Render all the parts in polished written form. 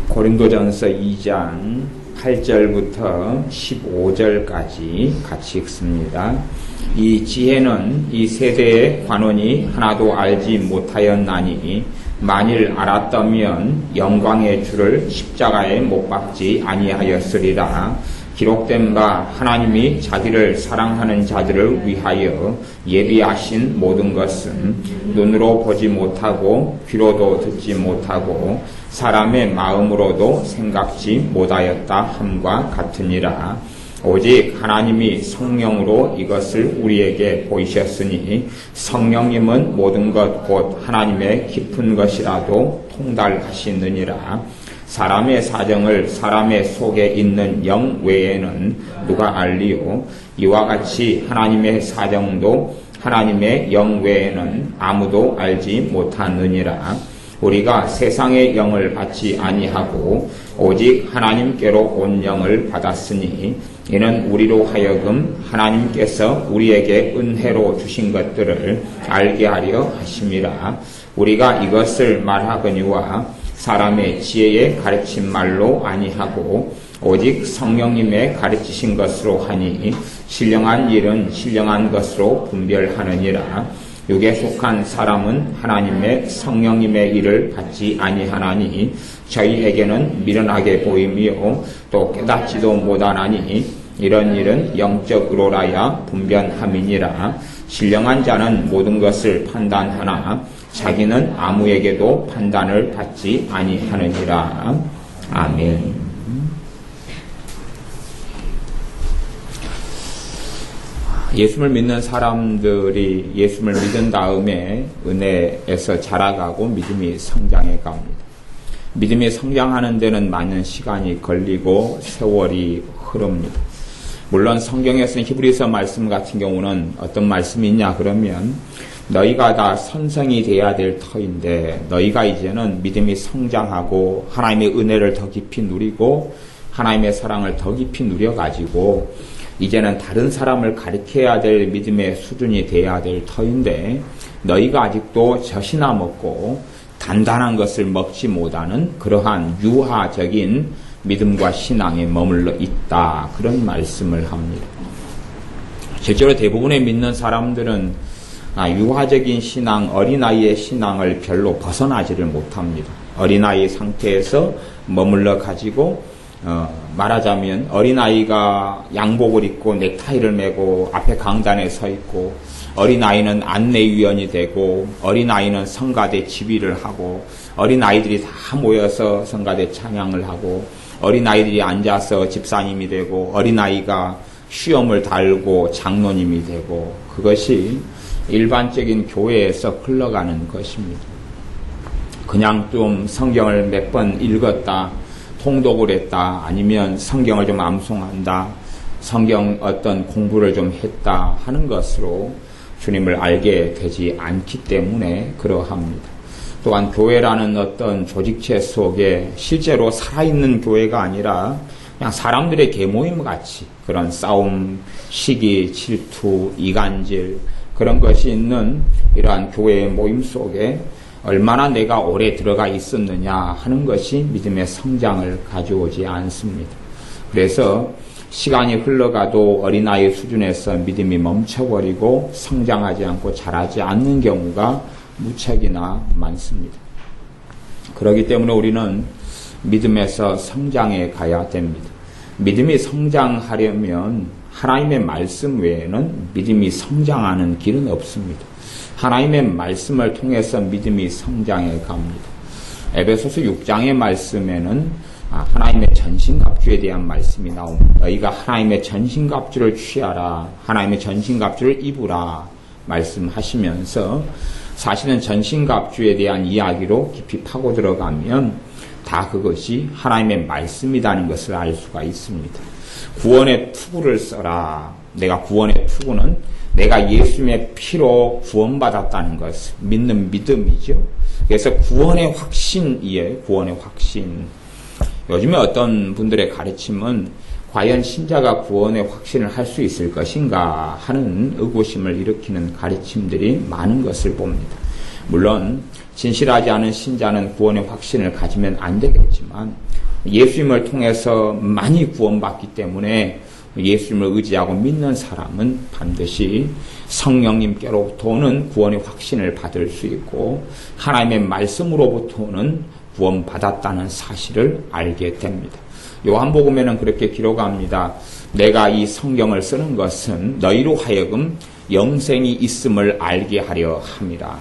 고린도전서 2장 8절부터 15절까지 같이 읽습니다. 이 지혜는 이 세대의 관원이 하나도 알지 못하였나니 만일 알았다면 영광의 주를 십자가에 못 박지 아니하였으리라. 기록된 바 하나님이 자기를 사랑하는 자들을 위하여 예비하신 모든 것은 눈으로 보지 못하고 귀로도 듣지 못하고 사람의 마음으로도 생각지 못하였다 함과 같으니라. 오직 하나님이 성령으로 이것을 우리에게 보이셨으니 성령님은 모든 것 곧 하나님의 깊은 것이라도 통달하시느니라. 사람의 사정을 사람의 속에 있는 영 외에는 누가 알리요? 이와 같이 하나님의 사정도 하나님의 영 외에는 아무도 알지 못하느니라. 우리가 세상의 영을 받지 아니하고 오직 하나님께로 온 영을 받았으니 이는 우리로 하여금 하나님께서 우리에게 은혜로 주신 것들을 알게 하려 하심이라. 우리가 이것을 말하거니와 사람의 지혜의 가르친 말로 아니하고 오직 성령님의 가르치신 것으로 하니 신령한 일은 신령한 것으로 분별하느니라. 육에 속한 사람은 하나님의 성령님의 일을 받지 아니하나니 저희에게는 미련하게 보이며 또 깨닫지도 못하나니 이런 일은 영적으로라야 분변함이니라. 신령한 자는 모든 것을 판단하나 자기는 아무에게도 판단을 받지 아니하느니라. 아멘. 예수를 믿는 사람들이 예수를 믿은 다음에 은혜에서 자라가고 믿음이 성장해 갑니다. 믿음이 성장하는 데는 많은 시간이 걸리고 세월이 흐릅니다. 물론 성경에서는 히브리서 말씀 같은 경우는 어떤 말씀이 있냐 그러면 너희가 다 선생이 돼야 될 터인데 너희가 이제는 믿음이 성장하고 하나님의 은혜를 더 깊이 누리고 하나님의 사랑을 더 깊이 누려가지고 이제는 다른 사람을 가르쳐야 될 믿음의 수준이 돼야 될 터인데 너희가 아직도 젖이나 먹고 단단한 것을 먹지 못하는 그러한 유아적인 믿음과 신앙에 머물러 있다. 그런 말씀을 합니다. 실제로 대부분의 믿는 사람들은 유아적인 신앙, 어린아이의 신앙을 별로 벗어나지를 못합니다. 어린아이 상태에서 머물러 가지고 말하자면 어린아이가 양복을 입고 넥타이를 메고 앞에 강단에 서 있고 어린아이는 안내위원이 되고 어린아이는 성가대 지휘를 하고 어린아이들이 다 모여서 성가대 찬양을 하고 어린아이들이 앉아서 집사님이 되고 어린아이가 시험을 달고 장로님이 되고 그것이 일반적인 교회에서 흘러가는 것입니다. 그냥 좀 성경을 몇 번 읽었다, 통독을 했다, 아니면 성경을 좀 암송한다, 성경 어떤 공부를 좀 했다 하는 것으로 주님을 알게 되지 않기 때문에 그러합니다. 또한 교회라는 어떤 조직체 속에 실제로 살아있는 교회가 아니라 그냥 사람들의 계모임 같이 그런 싸움, 시기, 질투, 이간질 그런 것이 있는 이러한 교회의 모임 속에 얼마나 내가 오래 들어가 있었느냐 하는 것이 믿음의 성장을 가져오지 않습니다. 그래서 시간이 흘러가도 어린아이 수준에서 믿음이 멈춰버리고 성장하지 않고 자라지 않는 경우가 무척이나 많습니다. 그렇기 때문에 우리는 믿음에서 성장해 가야 됩니다. 믿음이 성장하려면 하나님의 말씀 외에는 믿음이 성장하는 길은 없습니다. 하나님의 말씀을 통해서 믿음이 성장해 갑니다. 에베소서 6장의 말씀에는 하나님의 전신갑주에 대한 말씀이 나옵니다. 너희가 하나님의 전신갑주를 취하라. 하나님의 전신갑주를 입으라. 말씀하시면서 사실은 전신갑주에 대한 이야기로 깊이 파고 들어가면 다 그것이 하나님의 말씀이라는 것을 알 수가 있습니다. 구원의 투구를 써라. 내가 구원의 투구는 내가 예수님의 피로 구원받았다는 것을 믿는 믿음이죠. 그래서 구원의 확신이에요. 구원의 확신. 요즘에 어떤 분들의 가르침은 과연 신자가 구원의 확신을 할 수 있을 것인가 하는 의구심을 일으키는 가르침들이 많은 것을 봅니다. 물론 진실하지 않은 신자는 구원의 확신을 가지면 안 되겠지만 예수님을 통해서 많이 구원받기 때문에 예수님을 의지하고 믿는 사람은 반드시 성령님께로부터 오는 구원의 확신을 받을 수 있고 하나님의 말씀으로부터 오는 구원받았다는 사실을 알게 됩니다. 요한복음에는 그렇게 기록합니다. 내가 이 성경을 쓰는 것은 너희로 하여금 영생이 있음을 알게 하려 함이라.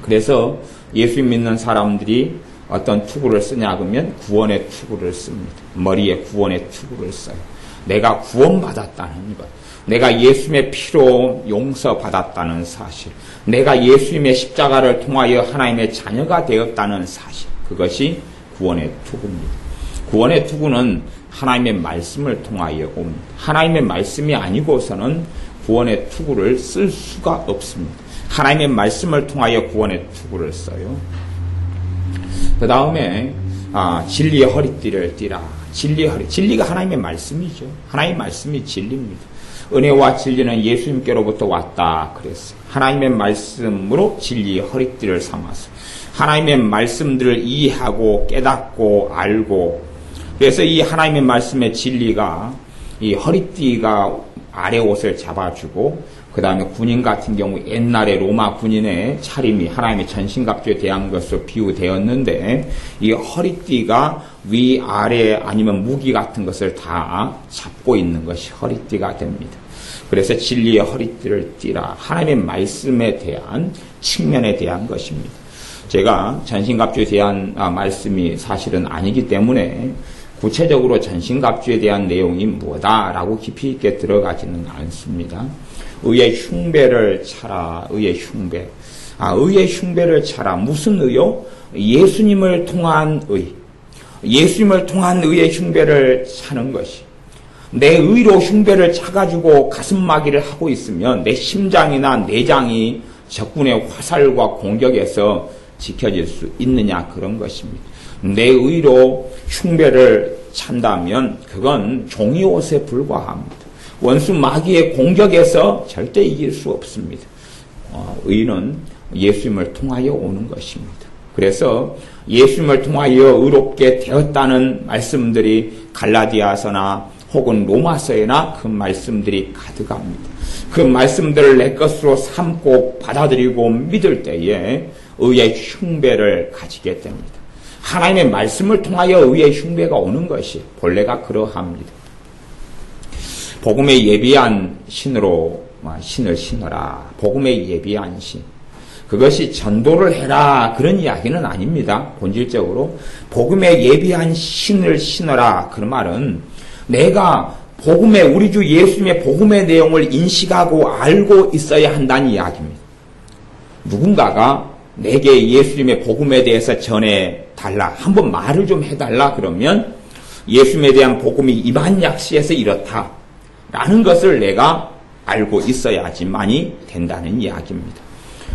그래서 예수 믿는 사람들이 어떤 투구를 쓰냐 그러면 구원의 투구를 씁니다. 머리에 구원의 투구를 써요. 내가 구원받았다는 것, 내가 예수님의 피로 용서받았다는 사실, 내가 예수님의 십자가를 통하여 하나님의 자녀가 되었다는 사실, 그것이 구원의 투구입니다. 구원의 투구는 하나님의 말씀을 통하여 옵니다. 하나님의 말씀이 아니고서는 구원의 투구를 쓸 수가 없습니다. 하나님의 말씀을 통하여 구원의 투구를 써요. 그 다음에 진리의 허리띠를 띠라. 진리가 하나님의 말씀이죠. 하나님의 말씀이 진리입니다. 은혜와 진리는 예수님께로부터 왔다 그랬어요. 하나님의 말씀으로 진리의 허리띠를 삼아서 하나님의 말씀들을 이해하고 깨닫고 알고, 그래서 이 하나님의 말씀의 진리가 이 허리띠가 아래 옷을 잡아주고, 그 다음에 군인 같은 경우 옛날에 로마 군인의 차림이 하나님의 전신갑주에 대한 것으로 비유되었는데, 이 허리띠가 위, 아래 아니면 무기 같은 것을 다 잡고 있는 것이 허리띠가 됩니다. 그래서 진리의 허리띠를 띠라. 하나님의 말씀에 대한 측면에 대한 것입니다. 제가 전신갑주에 대한 말씀이 사실은 아니기 때문에 구체적으로 전신갑주에 대한 내용이 뭐다라고 깊이 있게 들어가지는 않습니다. 의의 흉배를 차라. 의의 흉배. 의의 흉배를 차라. 무슨 의요? 예수님을 통한 의. 예수님을 통한 의의 흉배를 차는 것이. 내 의로 흉배를 차가지고 가슴마기를 하고 있으면 내 심장이나 내장이 적군의 화살과 공격에서 지켜질 수 있느냐, 그런 것입니다. 내 의로 흉배를 찬다면 그건 종이옷에 불과합니다. 원수 마귀의 공격에서 절대 이길 수 없습니다. 의는 예수님을 통하여 오는 것입니다. 그래서 예수님을 통하여 의롭게 되었다는 말씀들이 갈라디아서나 혹은 로마서에나 그 말씀들이 가득합니다. 그 말씀들을 내 것으로 삼고 받아들이고 믿을 때에 의의 흉배를 가지게 됩니다. 하나님의 말씀을 통하여 의의 흉배가 오는 것이 본래가 그러합니다. 복음에 예비한 신으로 신을 신어라. 복음에 예비한 신. 그것이 전도를 해라, 그런 이야기는 아닙니다. 본질적으로 복음에 예비한 신을 신어라, 그런 말은 내가 복음의, 우리 주 예수님의 복음의 내용을 인식하고 알고 있어야 한다는 이야기입니다. 누군가가 내게 예수님의 복음에 대해서 전해달라, 한번 말을 좀 해달라 그러면 예수님에 대한 복음이 이반약시에서 이렇다 라는 것을 내가 알고 있어야지만이 된다는 이야기입니다.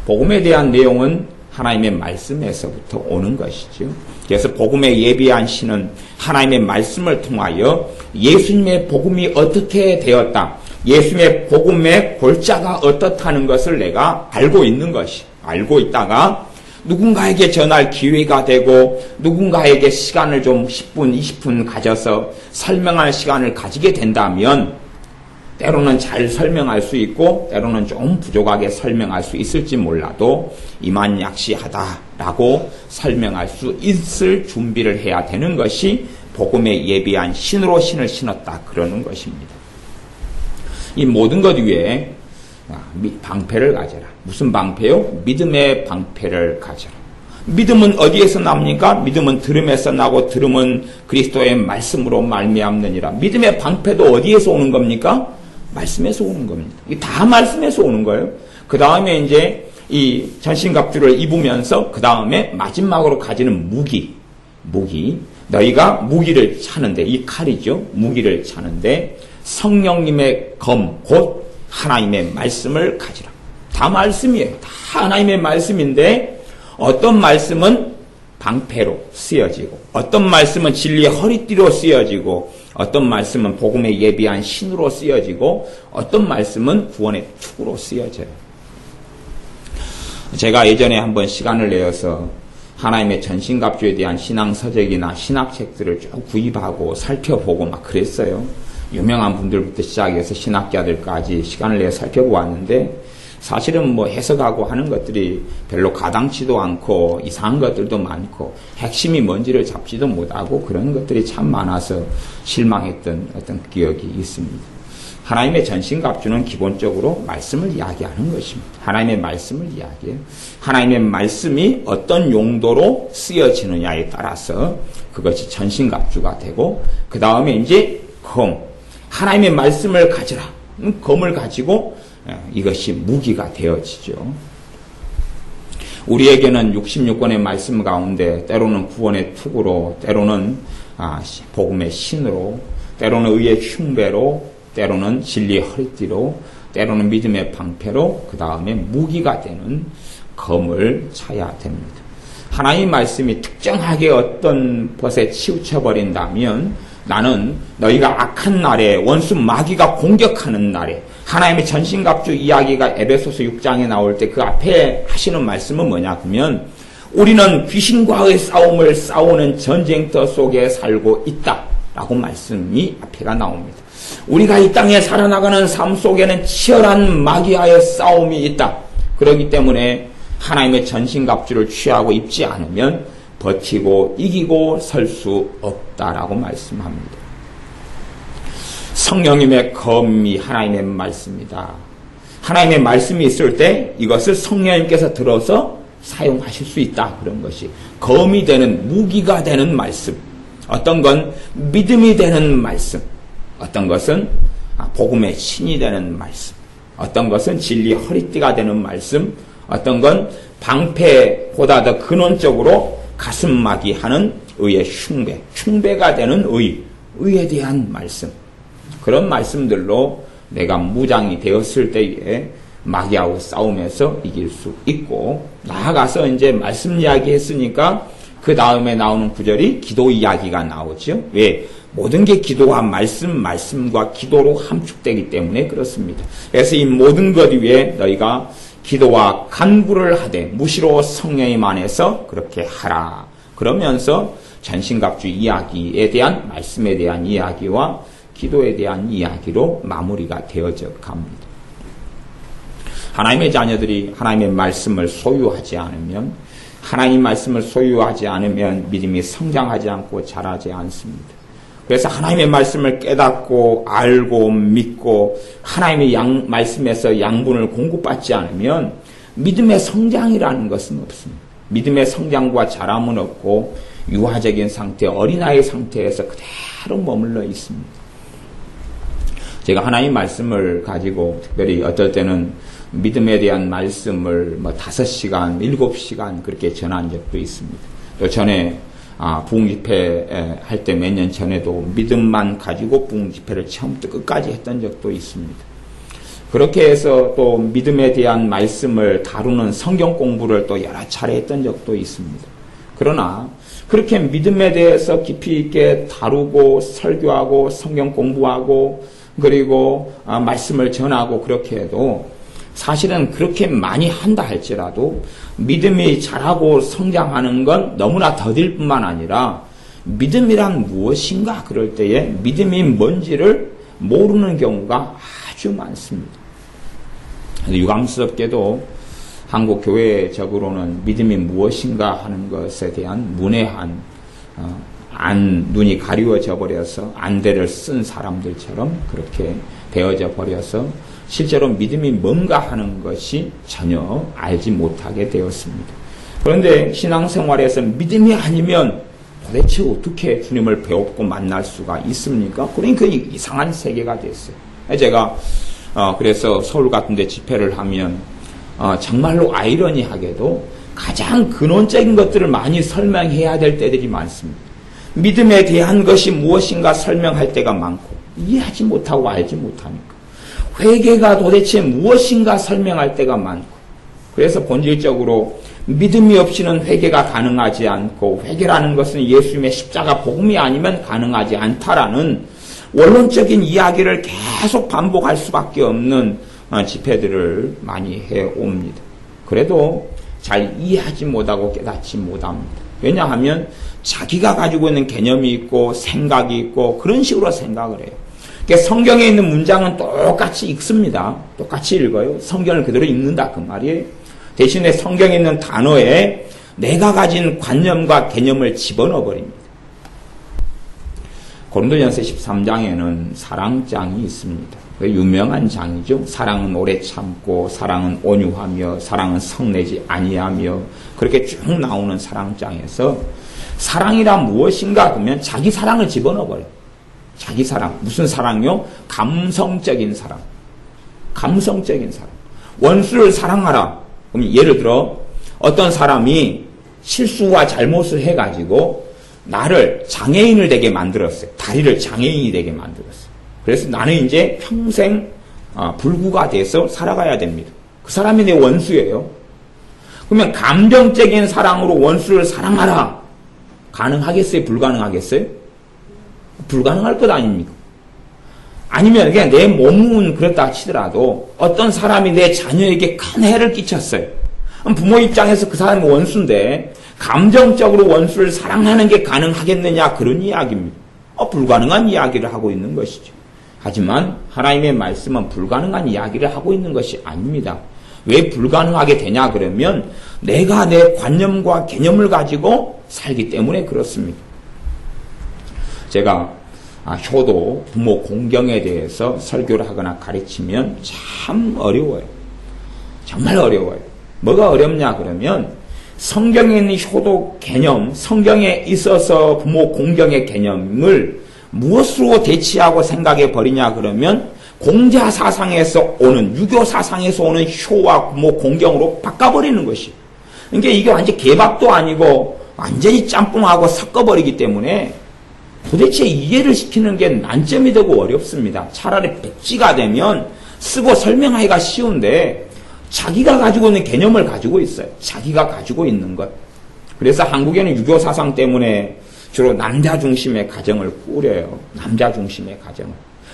복음에 대한 내용은 하나님의 말씀에서부터 오는 것이죠. 그래서 복음에 예비한 신은 하나님의 말씀을 통하여 예수님의 복음이 어떻게 되었다, 예수님의 복음의 골자가 어떻다는 것을 내가 알고 있는 것이, 알고 있다가 누군가에게 전할 기회가 되고 누군가에게 시간을 좀 10분, 20분 가져서 설명할 시간을 가지게 된다면 때로는 잘 설명할 수 있고 때로는 좀 부족하게 설명할 수 있을지 몰라도 이만약시하다라고 설명할 수 있을 준비를 해야 되는 것이 복음에 예비한 신으로 신을 신었다, 그러는 것입니다. 이 모든 것 위에 방패를 가져라. 무슨 방패요? 믿음의 방패를 가져라. 믿음은 어디에서 납니까? 믿음은 들음에서 나고 들음은 그리스도의 말씀으로 말미암느니라. 믿음의 방패도 어디에서 오는 겁니까? 말씀에서 오는 겁니다. 이게 다 말씀에서 오는 거예요. 그 다음에 이제 이 전신갑주를 입으면서 그 다음에 마지막으로 가지는 무기. 너희가 무기를 차는데, 이 칼이죠. 무기를 차는데 성령님의 검, 곧 하나님의 말씀을 가지라. 다 말씀이에요. 다 하나님의 말씀인데 어떤 말씀은 방패로 쓰여지고 어떤 말씀은 진리의 허리띠로 쓰여지고 어떤 말씀은 복음에 예비한 신으로 쓰여지고 어떤 말씀은 구원의 투구로 쓰여져요. 제가 예전에 한번 시간을 내어서 하나님의 전신갑주에 대한 신앙 서적이나 신학책들을 쭉 구입하고 살펴보고 막 그랬어요. 유명한 분들부터 시작해서 신학자들까지 시간을 내어 살펴보았는데 사실은 뭐 해석하고 하는 것들이 별로 가당치도 않고 이상한 것들도 많고 핵심이 뭔지를 잡지도 못하고 그런 것들이 참 많아서 실망했던 어떤 기억이 있습니다. 하나님의 전신갑주는 기본적으로 말씀을 이야기하는 것입니다. 하나님의 말씀을 이야기해요. 하나님의 말씀이 어떤 용도로 쓰여지느냐에 따라서 그것이 전신갑주가 되고 그 다음에 이제 검, 하나님의 말씀을 가지라. 검을 가지고 이것이 무기가 되어지죠. 우리에게는 66권의 말씀 가운데 때로는 구원의 투구로, 때로는 복음의 신으로, 때로는 의의 흉배로, 때로는 진리의 허리띠로, 때로는 믿음의 방패로, 그 다음에 무기가 되는 검을 차야 됩니다. 하나님의 말씀이 특정하게 어떤 것에 치우쳐버린다면 나는 너희가 악한 날에 원수 마귀가 공격하는 날에 하나님의 전신갑주 이야기가 에베소서 6장에 나올 때 그 앞에 하시는 말씀은 뭐냐 그러면 우리는 귀신과의 싸움을 싸우는 전쟁터 속에 살고 있다라고 말씀이 앞에가 나옵니다. 우리가 이 땅에 살아나가는 삶 속에는 치열한 마귀와의 싸움이 있다. 그렇기 때문에 하나님의 전신갑주를 취하고 입지 않으면 버티고 이기고 설 수 없다라고 말씀합니다. 성령님의 검이 하나님의 말씀이다. 하나님의 말씀이 있을 때 이것을 성령님께서 들어서 사용하실 수 있다. 그런 것이 검이 되는 무기가 되는 말씀. 어떤 건 믿음이 되는 말씀. 어떤 것은 복음의 신이 되는 말씀. 어떤 것은 진리 허리띠가 되는 말씀. 어떤 건 방패보다 더 근원적으로 가슴막이 하는 의의 흉배. 흉배가 되는 의에 대한 말씀. 그런 말씀들로 내가 무장이 되었을 때에 마귀하고 싸움에서 이길 수 있고 나아가서 이제 말씀 이야기 했으니까 그 다음에 나오는 구절이 기도 이야기가 나오죠. 왜? 모든 게 기도와 말씀과 기도로 함축되기 때문에 그렇습니다. 그래서 이 모든 것 위에 너희가 기도와 간구를 하되 무시로 성령님 안에서 그렇게 하라. 그러면서 전신갑주 이야기에 대한 말씀에 대한 이야기와 기도에 대한 이야기로 마무리가 되어져 갑니다. 하나님의 자녀들이 하나님의 말씀을 소유하지 않으면 하나님 말씀을 소유하지 않으면 믿음이 성장하지 않고 자라지 않습니다. 그래서 하나님의 말씀을 깨닫고 알고 믿고 하나님의 말씀에서 양분을 공급받지 않으면 믿음의 성장이라는 것은 없습니다. 믿음의 성장과 자람은 없고 유아적인 상태, 어린아이 상태에서 그대로 머물러 있습니다. 제가 하나님 말씀을 가지고 특별히 어떨 때는 믿음에 대한 말씀을 5시간, 7시간 그렇게 전한 적도 있습니다. 또 전에 부흥집회 할 때 몇 년 전에도 믿음만 가지고 부흥집회를 처음부터 끝까지 했던 적도 있습니다. 그렇게 해서 또 믿음에 대한 말씀을 다루는 성경 공부를 또 여러 차례 했던 적도 있습니다. 그러나 그렇게 믿음에 대해서 깊이 있게 다루고 설교하고 성경 공부하고 그리고 말씀을 전하고 그렇게 해도 사실은 그렇게 많이 한다 할지라도 믿음이 자라고 성장하는 건 너무나 더딜 뿐만 아니라 믿음이란 무엇인가 그럴 때에 믿음이 뭔지를 모르는 경우가 아주 많습니다. 유감스럽게도 한국 교회적으로는 믿음이 무엇인가 하는 것에 대한 문외한 눈이 가리워져 버려서 안대를 쓴 사람들처럼 그렇게 되어져 버려서 실제로 믿음이 뭔가 하는 것이 전혀 알지 못하게 되었습니다. 그런데 신앙생활에서 믿음이 아니면 도대체 어떻게 주님을 배웠고 만날 수가 있습니까? 그러니까 이상한 세계가 됐어요. 제가 그래서 서울 같은 데 집회를 하면 정말로 아이러니하게도 가장 근원적인 것들을 많이 설명해야 될 때들이 많습니다. 믿음에 대한 것이 무엇인가 설명할 때가 많고 이해하지 못하고 알지 못하니까 회개가 도대체 무엇인가 설명할 때가 많고 그래서 본질적으로 믿음이 없이는 회개가 가능하지 않고 회개라는 것은 예수님의 십자가 복음이 아니면 가능하지 않다라는 원론적인 이야기를 계속 반복할 수밖에 없는 집회들을 많이 해옵니다. 그래도 잘 이해하지 못하고 깨닫지 못합니다. 왜냐하면 자기가 가지고 있는 개념이 있고 생각이 있고 그런 식으로 생각을 해요. 그러니까 성경에 있는 문장은 똑같이 읽습니다. 똑같이 읽어요. 성경을 그대로 읽는다 그 말이에요. 대신에 성경에 있는 단어에 내가 가진 관념과 개념을 집어넣어 버립니다. 고린도전서 13장에는 사랑장이 있습니다. 유명한 장이죠. 사랑은 오래 참고 사랑은 온유하며 사랑은 성내지 아니하며 그렇게 쭉 나오는 사랑장에서 사랑이란 무엇인가 그러면 자기 사랑을 집어넣어 버려요. 자기 사랑. 무슨 사랑요? 감성적인 사랑. 감성적인 사랑. 원수를 사랑하라. 그럼 예를 들어 어떤 사람이 실수와 잘못을 해가지고 나를 장애인을 되게 만들었어요. 다리를 장애인이 되게 만들었어요. 그래서 나는 이제 평생 불구가 돼서 살아가야 됩니다. 그 사람이 내 원수예요. 그러면 감정적인 사랑으로 원수를 사랑하라. 가능하겠어요? 불가능하겠어요? 불가능할 것 아닙니까? 아니면 그냥 내 몸은 그렇다 치더라도 어떤 사람이 내 자녀에게 큰 해를 끼쳤어요. 부모 입장에서 그 사람이 원수인데 감정적으로 원수를 사랑하는 게 가능하겠느냐 그런 이야기입니다. 불가능한 이야기를 하고 있는 것이죠. 하지만 하나님의 말씀은 불가능한 이야기를 하고 있는 것이 아닙니다. 왜 불가능하게 되냐 그러면 내가 내 관념과 개념을 가지고 살기 때문에 그렇습니다. 제가 효도, 부모 공경에 대해서 설교를 하거나 가르치면 참 어려워요. 정말 어려워요. 뭐가 어렵냐 그러면 성경에 있는 효도 개념, 성경에 있어서 부모 공경의 개념을 무엇으로 대치하고 생각해 버리냐 그러면 공자 사상에서 오는, 유교 사상에서 오는 효와 부모 공경으로 바꿔버리는 것이. 그러니까 이게 완전 개밥도 아니고 완전히 짬뽕하고 섞어버리기 때문에 도대체 이해를 시키는 게 난점이 되고 어렵습니다. 차라리 백지가 되면 쓰고 설명하기가 쉬운데 자기가 가지고 있는 개념을 가지고 있어요. 자기가 가지고 있는 것. 그래서 한국에는 유교 사상 때문에 주로 남자 중심의 가정을 꾸려요. 남자 중심의 가정을.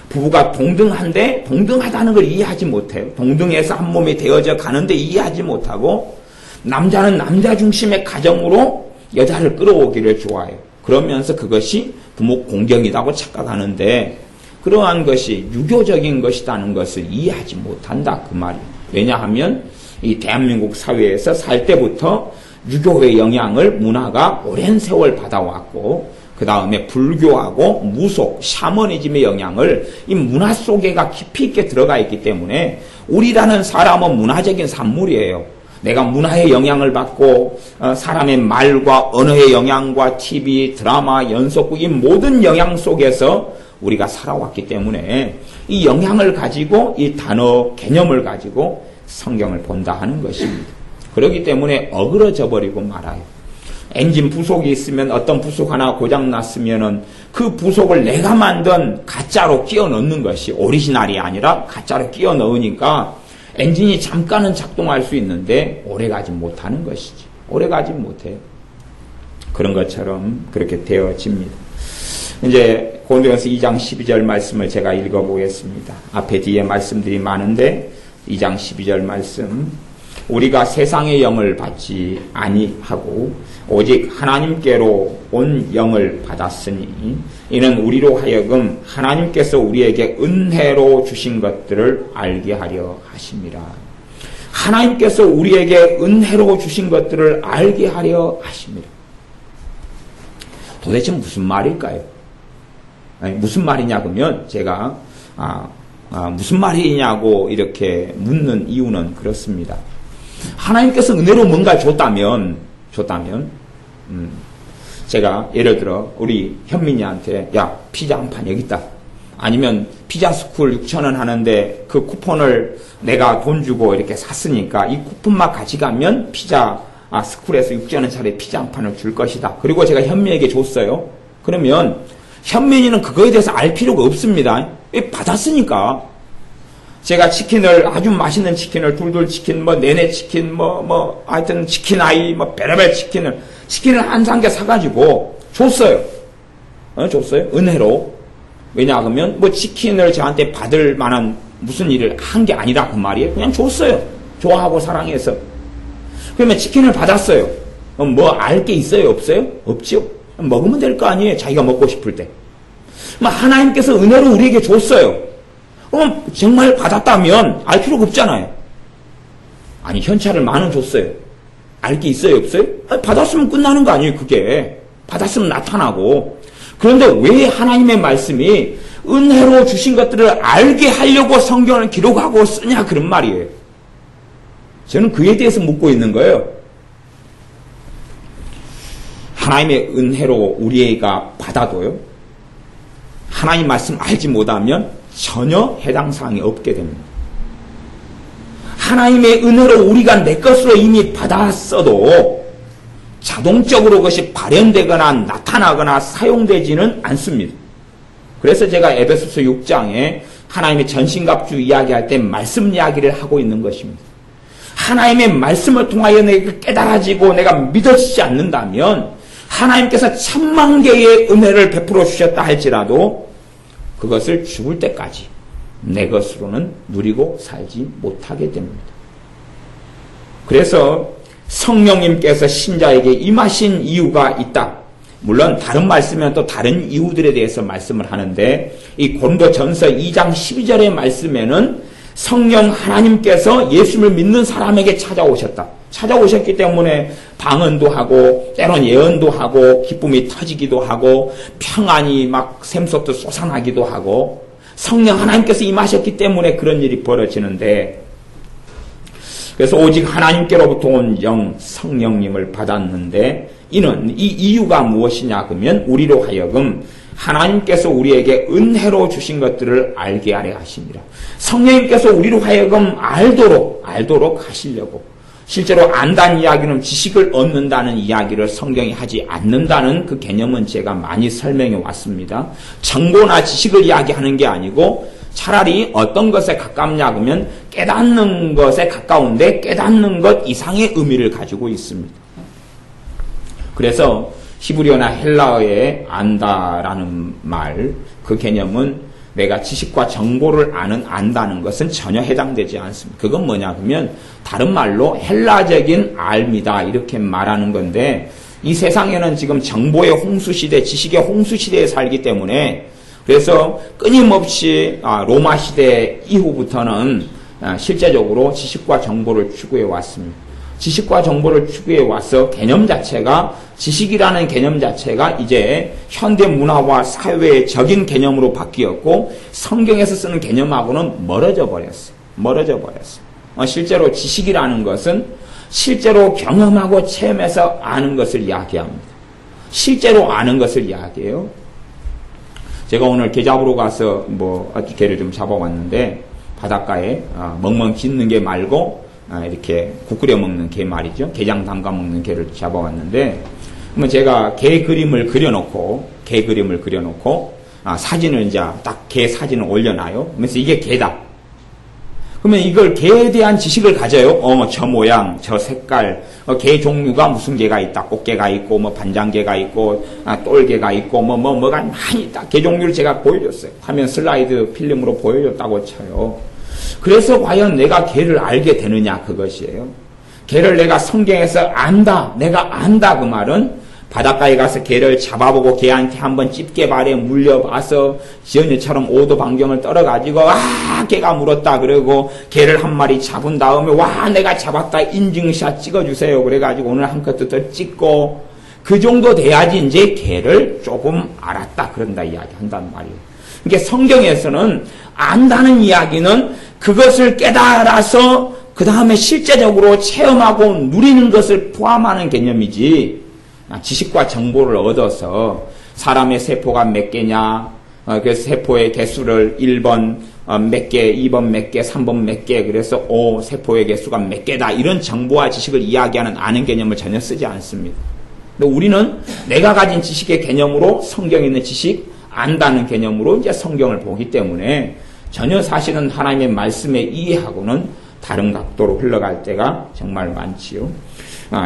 부부가 동등한데 동등하다는 걸 이해하지 못해요. 동등해서 한 몸이 되어져 가는데 이해하지 못하고 남자는 남자 중심의 가정으로 여자를 끌어오기를 좋아해요. 그러면서 그것이 부모 공경이라고 착각하는데 그러한 것이 유교적인 것이라는 것을 이해하지 못한다 그 말이에요. 왜냐하면 이 대한민국 사회에서 살 때부터 유교의 영향을 문화가 오랜 세월 받아왔고 그 다음에 불교하고 무속, 샤머니즘의 영향을 이 문화 속에가 깊이 있게 들어가 있기 때문에 우리라는 사람은 문화적인 산물이에요. 내가 문화의 영향을 받고 사람의 말과 언어의 영향과 TV, 드라마, 연속극 이 모든 영향 속에서 우리가 살아왔기 때문에 이 영향을 가지고 이 단어 개념을 가지고 성경을 본다 하는 것입니다. 그렇기 때문에 어그러져 버리고 말아요. 엔진 부속이 있으면 어떤 부속 하나 고장났으면은 그 부속을 내가 만든 가짜로 끼워 넣는 것이 오리지널이 아니라 가짜로 끼워 넣으니까 엔진이 잠깐은 작동할 수 있는데 오래가지 못하는 것이지. 오래가지 못해요. 그런 것처럼 그렇게 되어집니다. 이제 고린도전서 2장 12절 말씀을 제가 읽어보겠습니다. 앞에 뒤에 말씀들이 많은데 2장 12절 말씀 우리가 세상의 영을 받지 아니하고 오직 하나님께로 온 영을 받았으니 이는 우리로 하여금 하나님께서 우리에게 은혜로 주신 것들을 알게 하려 하심이라. 하나님께서 우리에게 은혜로 주신 것들을 알게 하려 하심이라. 도대체 무슨 말일까요? 아니, 무슨 말이냐 그러면 제가 무슨 말이냐고 이렇게 묻는 이유는 그렇습니다. 하나님께서 은혜로 뭔가 줬다면 제가 예를 들어 우리 현민이한테 야 피자 한 판 여기 있다. 아니면 피자 스쿨 6,000원 하는데 그 쿠폰을 내가 돈 주고 이렇게 샀으니까 이 쿠폰만 가져가면 피자 스쿨에서 6,000원짜리 피자 한 판을 줄 것이다. 그리고 제가 현민에게 줬어요. 그러면 현민이는 그거에 대해서 알 필요가 없습니다. 왜 받았으니까. 제가 치킨을 아주 맛있는 치킨을 둘둘 치킨 내내 치킨 하여튼 치킨 아이 별의별 치킨을 한 상개 사가지고 줬어요. 줬어요. 은혜로. 왜냐 하면 치킨을 저한테 받을 만한 무슨 일을 한 게 아니라 그 말이에요. 그냥 줬어요. 좋아하고 사랑해서. 그러면 치킨을 받았어요. 뭐 알 게 있어요? 없어요? 없죠. 먹으면 될 거 아니에요. 자기가 먹고 싶을 때. 하나님께서 은혜로 우리에게 줬어요. 그럼 정말 받았다면 알 필요가 없잖아요. 아니, 현찰을 10,000원 줬어요. 알 게 있어요? 없어요? 아니, 받았으면 끝나는 거 아니에요, 그게. 받았으면 나타나고. 그런데 왜 하나님의 말씀이 은혜로 주신 것들을 알게 하려고 성경을 기록하고 쓰냐, 그런 말이에요. 저는 그에 대해서 묻고 있는 거예요. 하나님의 은혜로 우리가 받아도요, 하나님 말씀 알지 못하면 전혀 해당 사항이 없게 됩니다. 하나님의 은혜로 우리가 내 것으로 이미 받았어도 자동적으로 그것이 발현되거나 나타나거나 사용되지는 않습니다. 그래서 제가 에베소서 6장에 하나님의 전신갑주 이야기할 때 말씀 이야기를 하고 있는 것입니다. 하나님의 말씀을 통하여 내가 깨달아지고 내가 믿어지지 않는다면 하나님께서 10,000,000 개의 은혜를 베풀어 주셨다 할지라도 그것을 죽을 때까지 내 것으로는 누리고 살지 못하게 됩니다. 그래서 성령님께서 신자에게 임하신 이유가 있다. 물론 다른 말씀은 또 다른 이유들에 대해서 말씀을 하는데 이 고린도전서 2장 12절의 말씀에는 성령 하나님께서 예수를 믿는 사람에게 찾아오셨다. 찾아오셨기 때문에 방언도 하고 때론 예언도 하고 기쁨이 터지기도 하고 평안이 막 샘솟듯 솟아나기도 하고 성령 하나님께서 임하셨기 때문에 그런 일이 벌어지는데, 그래서 오직 하나님께로부터 온 영 성령님을 받았는데 이는 이 이유가 무엇이냐 그러면 우리로 하여금 하나님께서 우리에게 은혜로 주신 것들을 알게 하려 하십니다. 성령님께서 우리로 하여금 알도록 하시려고. 실제로 안다는 이야기는 지식을 얻는다는 이야기를 성경이 하지 않는다는 그 개념은 제가 많이 설명해 왔습니다. 정보나 지식을 이야기하는 게 아니고 차라리 어떤 것에 가깝냐 그러면 깨닫는 것에 가까운데 깨닫는 것 이상의 의미를 가지고 있습니다. 그래서 히브리어나 헬라어에 안다라는 말, 그 개념은 내가 지식과 정보를 안다는 것은 전혀 해당되지 않습니다. 그건 뭐냐 그러면 다른 말로 헬라적인 알미다 이렇게 말하는 건데, 이 세상에는 지금 정보의 홍수시대, 지식의 홍수시대에 살기 때문에 그래서 끊임없이 로마 시대 이후부터는 실제적으로 지식과 정보를 추구해 왔습니다. 지식과 정보를 추구해 와서 개념 자체가, 지식이라는 개념 자체가 이제 현대 문화와 사회의 적인 개념으로 바뀌었고 성경에서 쓰는 개념하고는 멀어져 버렸어요. 실제로 지식이라는 것은 실제로 경험하고 체험해서 아는 것을 이야기합니다. 실제로 아는 것을 이야기해요. 제가 오늘 게 잡으러 가서 개를 좀 잡아왔는데 바닷가에 멍멍 짖는 게 말고 이렇게 국 끓여 먹는 게 말이죠. 게장 담가 먹는 게를 잡아왔는데, 그러면 제가 게 그림을 그려놓고 사진을 이제 딱 게 사진을 올려놔요. 그래서 이게 게다. 그러면 이걸 게에 대한 지식을 가져요. 저 모양, 저 색깔, 게 종류가 무슨 게가 있다. 꽃게가 있고, 반장게가 있고, 똘게가 있고, 뭐가 많이 있다. 게 종류를 제가 보여줬어요. 화면 슬라이드 필름으로 보여줬다고 쳐요. 그래서 과연 내가 게를 알게 되느냐, 그것이에요. 게를 내가 성경에서 안다, 내가 안다, 그 말은 바닷가에 가서 게를 잡아보고 게한테 한번 집게발에 물려봐서 지연이처럼 5도 반경을 떨어가지고 게가 물었다 그러고 게를 한 마리 잡은 다음에 내가 잡았다 인증샷 찍어주세요 그래가지고 오늘 한 컷 더 찍고, 그 정도 돼야지 이제 게를 조금 알았다 그런다 이야기 한단 말이에요. 그러니까 성경에서는 안다는 이야기는 그것을 깨달아서 그 다음에 실제적으로 체험하고 누리는 것을 포함하는 개념이지, 지식과 정보를 얻어서 사람의 세포가 몇 개냐, 그래서 세포의 개수를 1번 몇 개, 2번 몇 개, 3번 몇 개, 그래서 세포의 개수가 몇 개다, 이런 정보와 지식을 이야기하는 아는 개념을 전혀 쓰지 않습니다. 근데 우리는 내가 가진 지식의 개념으로 성경에 있는 지식, 안다는 개념으로 이제 성경을 보기 때문에 전혀 사실은 하나님의 말씀에 이해하고는 다른 각도로 흘러갈 때가 정말 많지요.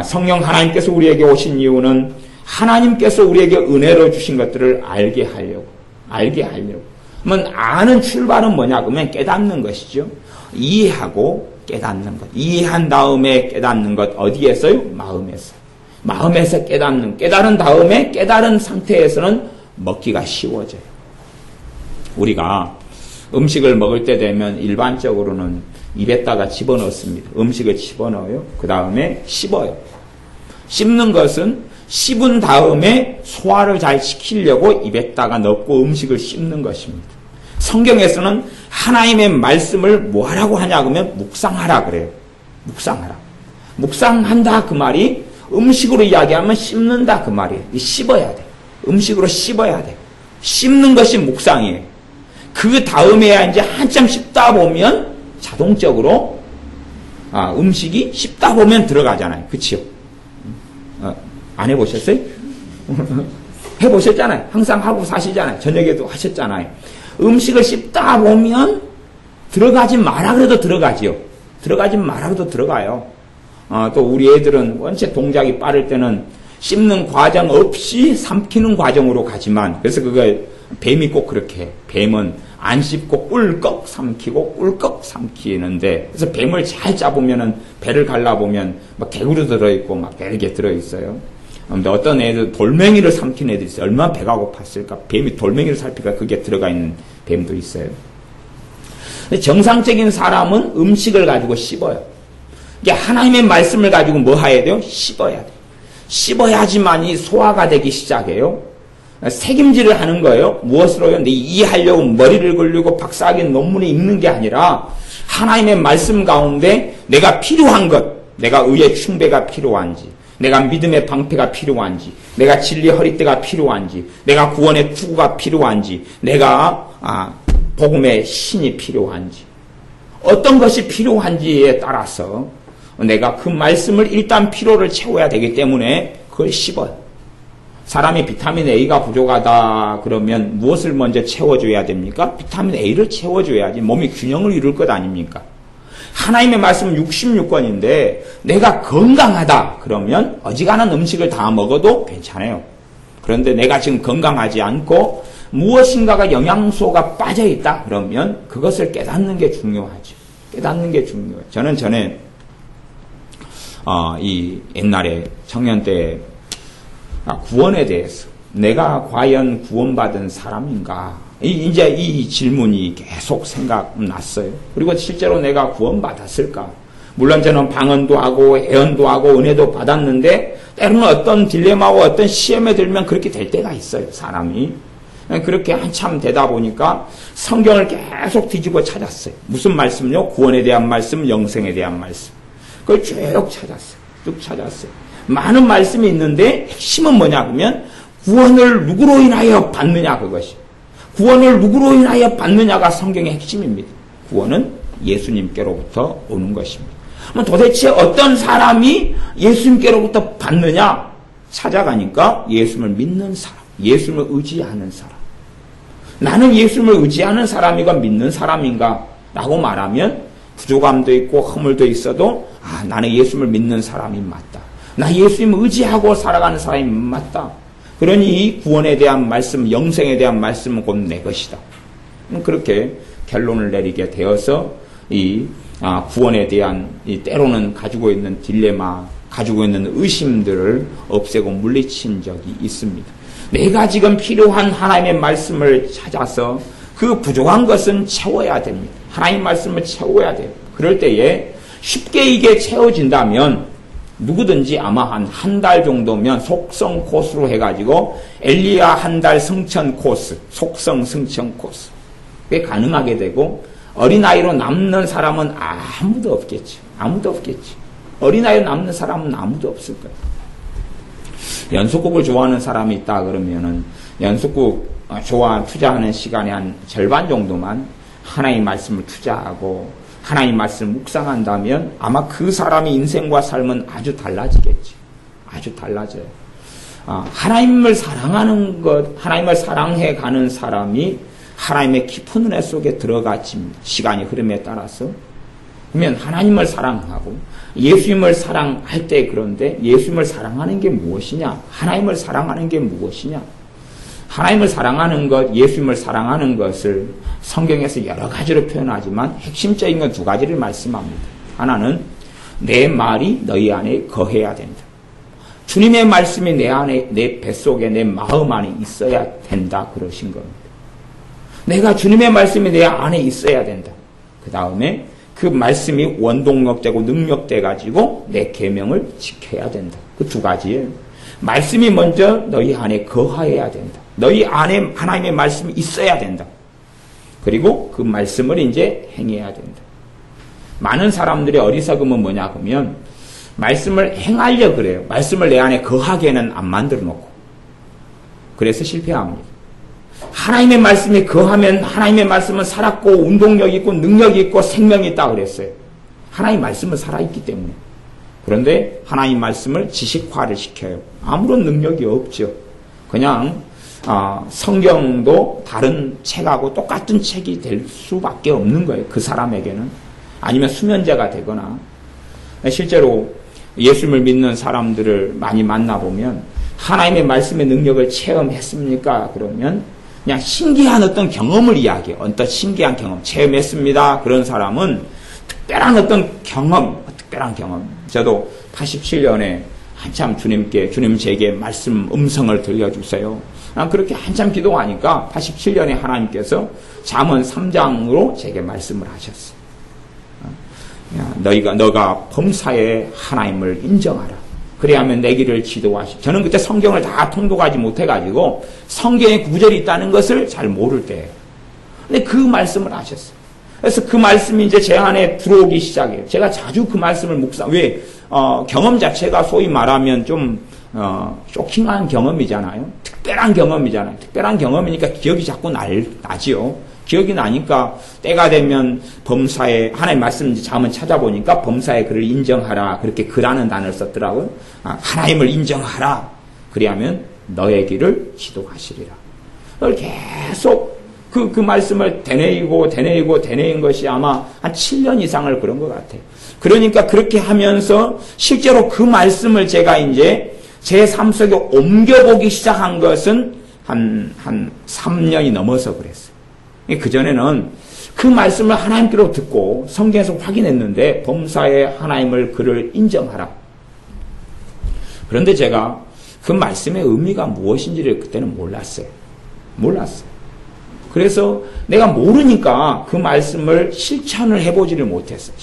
성령 하나님께서 우리에게 오신 이유는 하나님께서 우리에게 은혜로 주신 것들을 알게 하려고. 그러면 아는 출발은 뭐냐 그러면 깨닫는 것이죠. 이해하고 깨닫는 것. 이해한 다음에 깨닫는 것. 어디에서요? 마음에서. 마음에서 깨달은 다음에 깨달은 상태에서는 먹기가 쉬워져요. 우리가 음식을 먹을 때 되면 일반적으로는 입에다가 집어넣습니다. 음식을 집어넣어요. 그 다음에 씹어요. 씹는 것은 씹은 다음에 소화를 잘 시키려고 입에다가 넣고 음식을 씹는 것입니다. 성경에서는 하나님의 말씀을 뭐하라고 하냐 그러면 묵상하라 그래요. 묵상하라. 묵상한다 그 말이 음식으로 이야기하면 씹는다 그 말이에요. 씹어야 돼. 음식으로 씹어야 돼. 씹는 것이 묵상이에요. 그 다음에야 이제 한참 씹다 보면 자동적으로 음식이 씹다 보면 들어가잖아요. 그치요? 안 해보셨어요? 해보셨잖아요. 항상 하고 사시잖아요. 저녁에도 하셨잖아요. 음식을 씹다 보면 들어가지 마라 그래도 들어가지요. 들어가지 마라 그래도 들어가요. 또 우리 애들은 원체 동작이 빠를 때는 씹는 과정 없이 삼키는 과정으로 가지만 그래서 그걸 뱀이 꼭 그렇게 해. 뱀은 안 씹고 꿀꺽 삼키고 꿀꺽 삼키는데 그래서 뱀을 잘 잡으면은 배를 갈라보면 막 개구리 들어있고 막 이렇게 들어있어요. 근데 어떤 애들 돌멩이를 삼키는 애들이 있어요. 얼마나 배가 고팠을까. 뱀이 돌멩이를 살피니까 그게 들어가 있는 뱀도 있어요. 근데 정상적인 사람은 음식을 가지고 씹어요. 이게 하나님의 말씀을 가지고 뭐 해야 돼요? 씹어야 돼요. 씹어야지만이 소화가 되기 시작해요. 책임질을 하는 거예요. 무엇으로요? 근데 이해하려고 머리를 굴리고 박사학위 논문을 읽는 게 아니라 하나님의 말씀 가운데 내가 필요한 것, 내가 의의 충배가 필요한지, 내가 믿음의 방패가 필요한지, 내가 진리 허리띠가 필요한지, 내가 구원의 투구가 필요한지, 내가 복음의 신이 필요한지, 어떤 것이 필요한지에 따라서 내가 그 말씀을 일단 필요를 채워야 되기 때문에 그걸 씹어요. 사람이 비타민 A가 부족하다 그러면 무엇을 먼저 채워줘야 됩니까? 비타민 A를 채워줘야지 몸이 균형을 이룰 것 아닙니까? 하나님의 말씀은 66권인데 내가 건강하다 그러면 어지간한 음식을 다 먹어도 괜찮아요. 그런데 내가 지금 건강하지 않고 무엇인가가 영양소가 빠져있다 그러면 그것을 깨닫는 게 중요하죠. 깨닫는 게 중요해요. 저는 전에 이 옛날에 청년 때 구원에 대해서 내가 과연 구원받은 사람인가 이제 이 질문이 계속 생각났어요. 그리고 실제로 내가 구원받았을까? 물론 저는 방언도 하고 애언도 하고 은혜도 받았는데 때로는 어떤 딜레마와 어떤 시험에 들면 그렇게 될 때가 있어요. 사람이. 그렇게 한참 되다 보니까 성경을 계속 뒤집어 찾았어요. 무슨 말씀요? 구원에 대한 말씀, 영생에 대한 말씀. 그걸 쭉 찾았어요. 쭉 찾았어요. 많은 말씀이 있는데 핵심은 뭐냐 그러면 구원을 누구로 인하여 받느냐 그것이. 구원을 누구로 인하여 받느냐가 성경의 핵심입니다. 구원은 예수님께로부터 오는 것입니다. 그럼 도대체 어떤 사람이 예수님께로부터 받느냐? 찾아가니까 예수님을 믿는 사람, 예수님을 의지하는 사람. 나는 예수님을 의지하는 사람이가 믿는 사람인가? 라고 말하면 부족함도 있고 허물도 있어도 나는 예수님을 믿는 사람이 맞다. 나 예수님을 의지하고 살아가는 사람이 맞다. 그러니 이 구원에 대한 말씀, 영생에 대한 말씀은 곧 내 것이다. 그렇게 결론을 내리게 되어서 이 구원에 대한 이 때로는 가지고 있는 딜레마, 가지고 있는 의심들을 없애고 물리친 적이 있습니다. 내가 지금 필요한 하나님의 말씀을 찾아서 그 부족한 것은 채워야 됩니다. 하나님 말씀을 채워야 돼요. 그럴 때에 쉽게 이게 채워진다면 누구든지 아마 한 달 정도면 속성 코스로 해가지고 엘리야 한 달 성천 코스, 속성 성천 코스 그게 가능하게 되고 어린아이로 남는 사람은 아무도 없겠지. 아무도 없겠지. 어린아이로 남는 사람은 아무도 없을 거예요. 연속국을 좋아하는 사람이 있다 그러면은 연속국 투자하는 시간의 한 절반 정도만 하나님 말씀을 투자하고 하나님 말씀을 묵상한다면 아마 그 사람의 인생과 삶은 아주 달라지겠지. 아주 달라져요. 하나님을 사랑하는 것, 하나님을 사랑해 가는 사람이 하나님의 깊은 은혜 속에 들어가집니다. 시간이 흐름에 따라서. 그러면 하나님을 사랑하고 예수님을 사랑할 때 그런데 예수님을 사랑하는 게 무엇이냐? 하나님을 사랑하는 게 무엇이냐? 하나님을 사랑하는 것, 예수님을 사랑하는 것을 성경에서 여러 가지로 표현하지만 핵심적인 건 두 가지를 말씀합니다. 하나는 내 말이 너희 안에 거해야 된다. 주님의 말씀이 내 안에, 내 뱃속에, 내 마음 안에 있어야 된다. 그러신 겁니다. 내가 주님의 말씀이 내 안에 있어야 된다. 그 다음에 그 말씀이 원동력되고 능력돼 가지고 내 계명을 지켜야 된다. 그 두 가지예요. 말씀이 먼저 너희 안에 거하여야 된다. 너희 안에 하나님의 말씀이 있어야 된다. 그리고 그 말씀을 이제 행해야 된다. 많은 사람들의 어리석음은 뭐냐 그러면 말씀을 행하려 그래요. 말씀을 내 안에 거하게는 안 만들어 놓고. 그래서 실패합니다. 하나님의 말씀이 거하면 하나님의 말씀은 살았고 운동력이 있고 능력이 있고 생명이 있다고 그랬어요. 하나님의 말씀은 살아있기 때문에. 그런데 하나님의 말씀을 지식화를 시켜요. 아무런 능력이 없죠. 그냥 성경도 다른 책하고 똑같은 책이 될 수밖에 없는 거예요. 그 사람에게는. 아니면 수면제가 되거나. 실제로 예수님을 믿는 사람들을 많이 만나보면 하나님의 말씀의 능력을 체험했습니까? 그러면 그냥 신기한 어떤 경험을 이야기해요. 어떤 신기한 경험, 체험했습니다. 그런 사람은 특별한 어떤 경험, 특별한 경험. 저도 87년에 한참 주님 제게 말씀 음성을 들려주세요. 그렇게 한참 기도하니까 87년에 하나님께서 잠언 3장으로 제게 말씀을 하셨어요. 너가 범사에 하나님을 인정하라. 그래야면 내 길을 지도하시. 저는 그때 성경을 다 통독하지 못해가지고 성경에 구절이 있다는 것을 잘 모를 때예요. 근데 그 말씀을 하셨어요. 그래서 그 말씀이 이제 제 안에 들어오기 시작해요. 제가 자주 그 말씀을 경험 자체가 소위 말하면 좀 쇼킹한 경험이잖아요. 특별한 경험이잖아요. 특별한 경험이니까 기억이 자꾸 나지요. 기억이 나니까 때가 되면 범사에 하나님 말씀 이제 한번 찾아보니까 범사에 그를 인정하라. 그렇게 그라는 단어를 썼더라고요. 하나님을 인정하라. 그리하면 너의 길을 지도하시리라. 그걸 계속 그 말씀을 되뇌인 것이 아마 한 7년 이상을 그런 것 같아요. 그러니까 그렇게 하면서 실제로 그 말씀을 제가 이제 제 삶 속에 옮겨보기 시작한 것은 한 3년이 넘어서 그랬어요. 그전에는 그 말씀을 하나님께로 듣고 성경에서 확인했는데 범사에 하나님을 그를 인정하라. 그런데 제가 그 말씀의 의미가 무엇인지를 그때는 몰랐어요. 그래서 내가 모르니까 그 말씀을 실천을 해보지를 못했어요.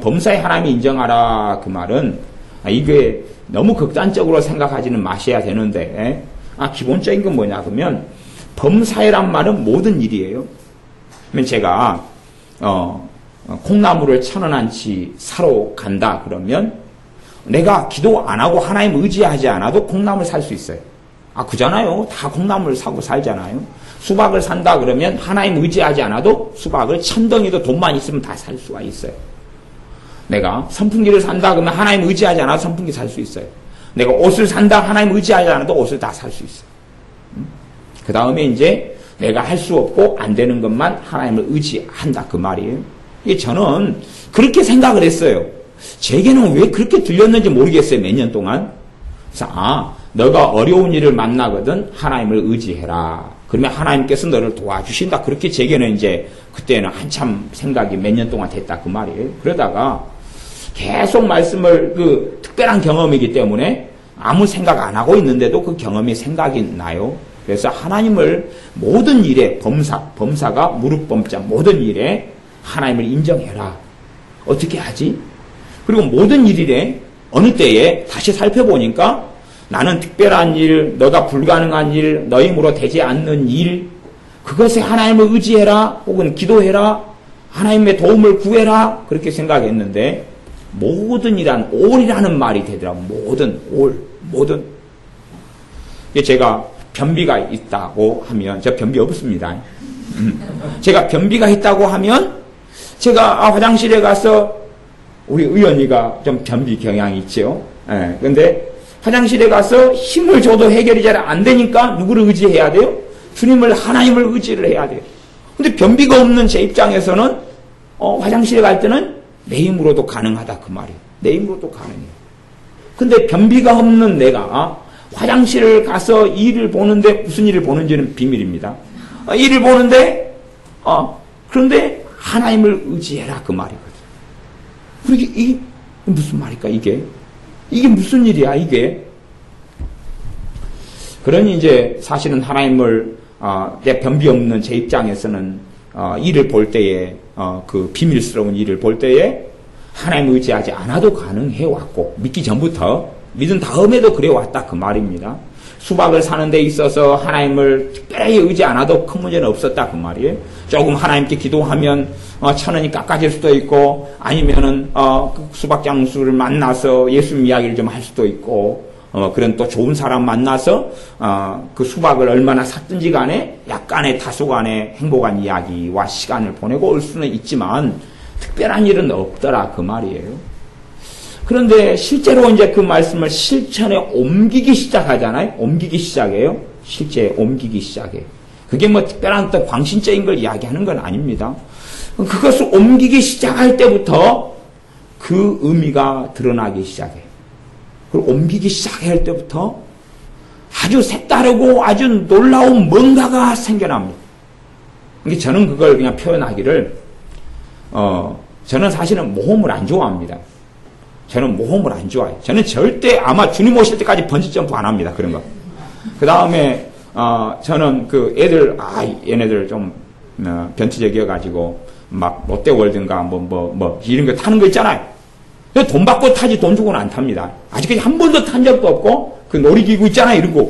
범사에 하나님이 인정하라 그 말은 이게 너무 극단적으로 생각하지는 마셔야 되는데 기본적인 건 뭐냐 그러면 범사에란 말은 모든 일이에요. 그러면 제가 콩나물을 1,000원어치 사러 간다 그러면 내가 기도 안 하고 하나님 의지하지 않아도 콩나물 살 수 있어요. 그잖아요. 다 콩나물 사고 살잖아요. 수박을 산다 그러면 하나님 의지하지 않아도 수박을 1,000덩이도 돈만 있으면 다 살 수가 있어요. 내가 선풍기를 산다 그러면 하나님 의지하지 않아도 선풍기 살 수 있어요. 내가 옷을 산다 하나님 의지하지 않아도 옷을 다 살 수 있어요. 그 다음에 이제 내가 할 수 없고 안 되는 것만 하나님을 의지한다 그 말이에요. 이게 저는 그렇게 생각을 했어요. 제게는 왜 그렇게 들렸는지 모르겠어요. 몇 년 동안. 그래서 너가 어려운 일을 만나거든 하나님을 의지해라. 그러면 하나님께서 너를 도와주신다. 그렇게 제게는 이제 그때는 한참 생각이 몇 년 동안 됐다 그 말이에요. 그러다가 계속 말씀을 그 특별한 경험이기 때문에 아무 생각 안 하고 있는데도 그 경험이 생각이 나요. 그래서 하나님을 모든 일에 범사가 무릎 범자 모든 일에 하나님을 인정해라. 어떻게 하지? 그리고 모든 일에 어느 때에 다시 살펴보니까 나는 특별한 일, 너가 불가능한 일, 너 힘으로 되지 않는 일, 그것에 하나님을 의지해라 혹은 기도해라. 하나님의 도움을 구해라. 그렇게 생각했는데 모든 이란 올이라는 말이 되더라고요. 모든. 제가 변비가 있다고 하면 저 변비 없습니다. 제가 변비가 있다고 하면 제가 화장실에 가서 우리 의원이가 좀 변비 경향이 있죠. 그런데 화장실에 가서 힘을 줘도 해결이 잘 안 되니까 누구를 의지해야 돼요? 하나님을 의지를 해야 돼요. 근데 변비가 없는 제 입장에서는 화장실에 갈 때는 내 힘으로도 가능하다 그 말이에요. 내 힘으로도 가능해요. 근데 변비가 없는 내가 화장실을 가서 일을 보는데 무슨 일을 보는지는 비밀입니다. 일을 보는데 그런데 하나님을 의지해라 그 말이거든. 그러게 이게 무슨 말일까 이게? 이게 무슨 일이야 이게? 그러니 이제 사실은 하나님을 내 변비 없는 제 입장에서는 일을 볼 때에 그 비밀스러운 일을 볼 때에 하나님 의지하지 않아도 가능해 왔고 믿기 전부터 믿은 다음에도 그래 왔다 그 말입니다. 수박을 사는 데 있어서 하나님을 특별히 의지 않아도 큰 문제는 없었다 그 말이에요. 조금 하나님께 기도하면 1,000원이 깎아질 수도 있고 아니면은 그 수박 장수를 만나서 예수님 이야기를 좀 할 수도 있고 그런 또 좋은 사람 만나서 그 수박을 얼마나 샀든지 간에 약간의 다소간의 행복한 이야기와 시간을 보내고 올 수는 있지만 특별한 일은 없더라 그 말이에요. 그런데 실제로 이제 그 말씀을 실천에 옮기기 시작하잖아요. 옮기기 시작해요. 실제 옮기기 시작해요. 그게 뭐 특별한 또 광신적인 걸 이야기하는 건 아닙니다. 그것을 옮기기 시작할 때부터 그 의미가 드러나기 시작해요. 그리고 옮기기 시작할 때부터 아주 색다르고 아주 놀라운 뭔가가 생겨납니다. 저는 그걸 그냥 표현하기를 저는 사실은 모험을 안 좋아합니다. 저는 모험을 안 좋아해요. 저는 절대 아마 주님 오실 때까지 번지점프 안 합니다. 그런 거. 그 다음에 저는 그 애들 얘네들 좀 변태적이어가지고 막 롯데월드인가 뭐 이런 거 타는 거 있잖아요. 돈 받고 타지 돈 주고는 안 탑니다. 아직까지 한 번도 탄 적도 없고 그 놀이기구 있잖아요. 이런 거.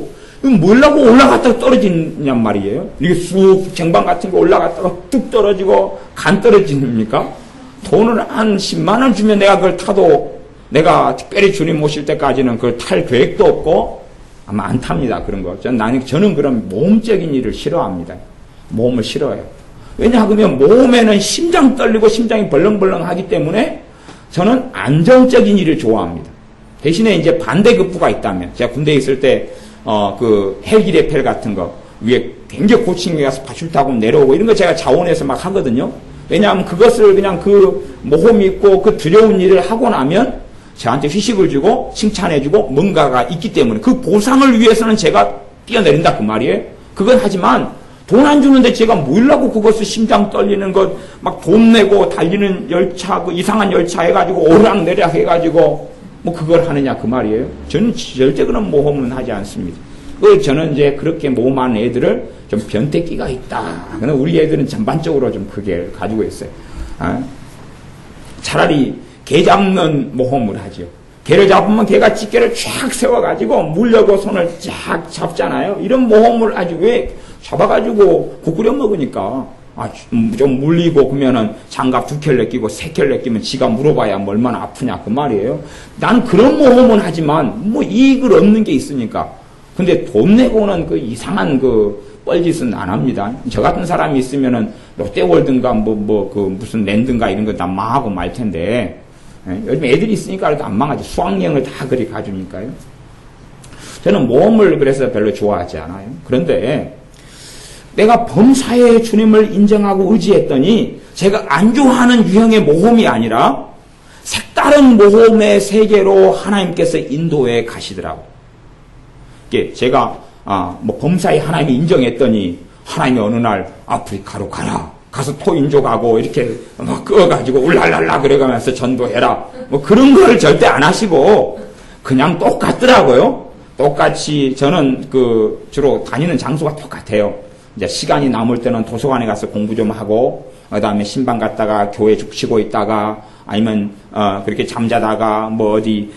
뭐라고 올라갔다가 떨어지냔 말이에요. 이게 쑥 쟁반 같은 거 올라갔다가 뚝 떨어지고 간 떨어집니까? 돈을 한 10만 원 주면 내가 그걸 타도 내가 특별히 주님 모실 때까지는 그걸 탈 계획도 없고 아마 안 탑니다. 그런 거. 저는 그런 모험적인 일을 싫어합니다. 모험을 싫어해요. 왜냐하면 모험에는 심장 떨리고 심장이 벌렁벌렁 하기 때문에 저는 안정적인 일을 좋아합니다. 대신에 이제 반대급부가 있다면 제가 군대에 있을 때 그 헬기 레펠 같은 거 위에 굉장히 고층에 가서 파출 타고 내려오고 이런 거 제가 자원해서 막 하거든요. 왜냐하면 그것을 그냥 그 모험이 있고 그 두려운 일을 하고 나면 저한테 휴식을 주고 칭찬해주고 뭔가가 있기 때문에 그 보상을 위해서는 제가 뛰어내린다 그 말이에요. 그건 하지만 돈 안 주는데 제가 뭐라고 그것을 심장 떨리는 것 막 돈 내고 달리는 열차 그 이상한 열차 해가지고 오르락내리락 해가지고 뭐 그걸 하느냐 그 말이에요. 저는 절대 그런 모험은 하지 않습니다. 저는 이제 그렇게 모험하는 애들을 좀 변태기가 있다. 근데 우리 애들은 전반적으로 좀 그게 가지고 있어요. 차라리 개 잡는 모험을 하죠. 개를 잡으면 개가 찌개를 쫙 세워가지고 물려고 손을 쫙 잡잖아요. 이런 모험을 아주 왜 잡아가지고 국 끓여 먹으니까 좀 물리고 그러면은 장갑 2켤레 끼고 3켤레 끼면 지가 물어봐야 뭐 얼마나 아프냐 그 말이에요. 난 그런 모험은 하지만 뭐 이익을 얻는 게 있으니까. 근데 돈 내고는 그 이상한 그 뻘짓은 안 합니다. 저 같은 사람이 있으면은 롯데월드인가 그 무슨 랜드인가 이런 거 다 망하고 말 텐데. 요즘 애들이 있으니까 그래도 안 망하지. 수학여행을 다 그리 가주니까요. 저는 모험을 그래서 별로 좋아하지 않아요. 그런데 내가 범사에 주님을 인정하고 의지했더니 제가 안 좋아하는 유형의 모험이 아니라 색다른 모험의 세계로 하나님께서 인도해 가시더라고요. 제가 뭐 범사에 하나님이 인정했더니 하나님이 어느 날 아프리카로 가라. 가서 토인족하고 이렇게 막 끄어가지고 울랄랄라 그래가면서 전도해라. 뭐 그런 걸 절대 안 하시고 그냥 똑같더라고요. 똑같이 저는 그 주로 다니는 장소가 똑같아요. 이제 시간이 남을 때는 도서관에 가서 공부 좀 하고 그다음에 신방 갔다가 교회 죽 쉬고 있다가 아니면 그렇게 잠자다가 뭐 어디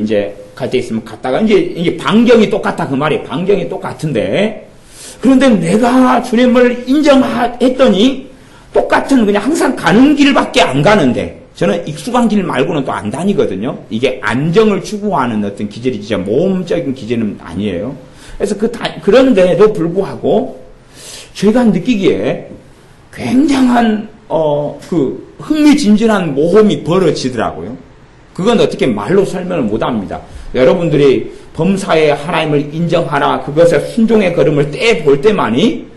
이제 갈 데 있으면 갔다가 이게 반경이 똑같다 그 말이에요. 반경이 똑같은데 그런데 내가 주님을 인정했더니 똑같은 그냥 항상 가는 길밖에 안 가는데 저는 익숙한 길 말고는 또 안 다니거든요. 이게 안정을 추구하는 어떤 기질이지 모험적인 기질은 아니에요. 그래서 그런데도 불구하고 저희가 느끼기에 굉장한 그 흥미진진한 모험이 벌어지더라고요. 그건 어떻게 말로 설명을 못합니다. 여러분들이 범사에 하나님을 인정하나 그것에 순종의 걸음을 떼볼 때만이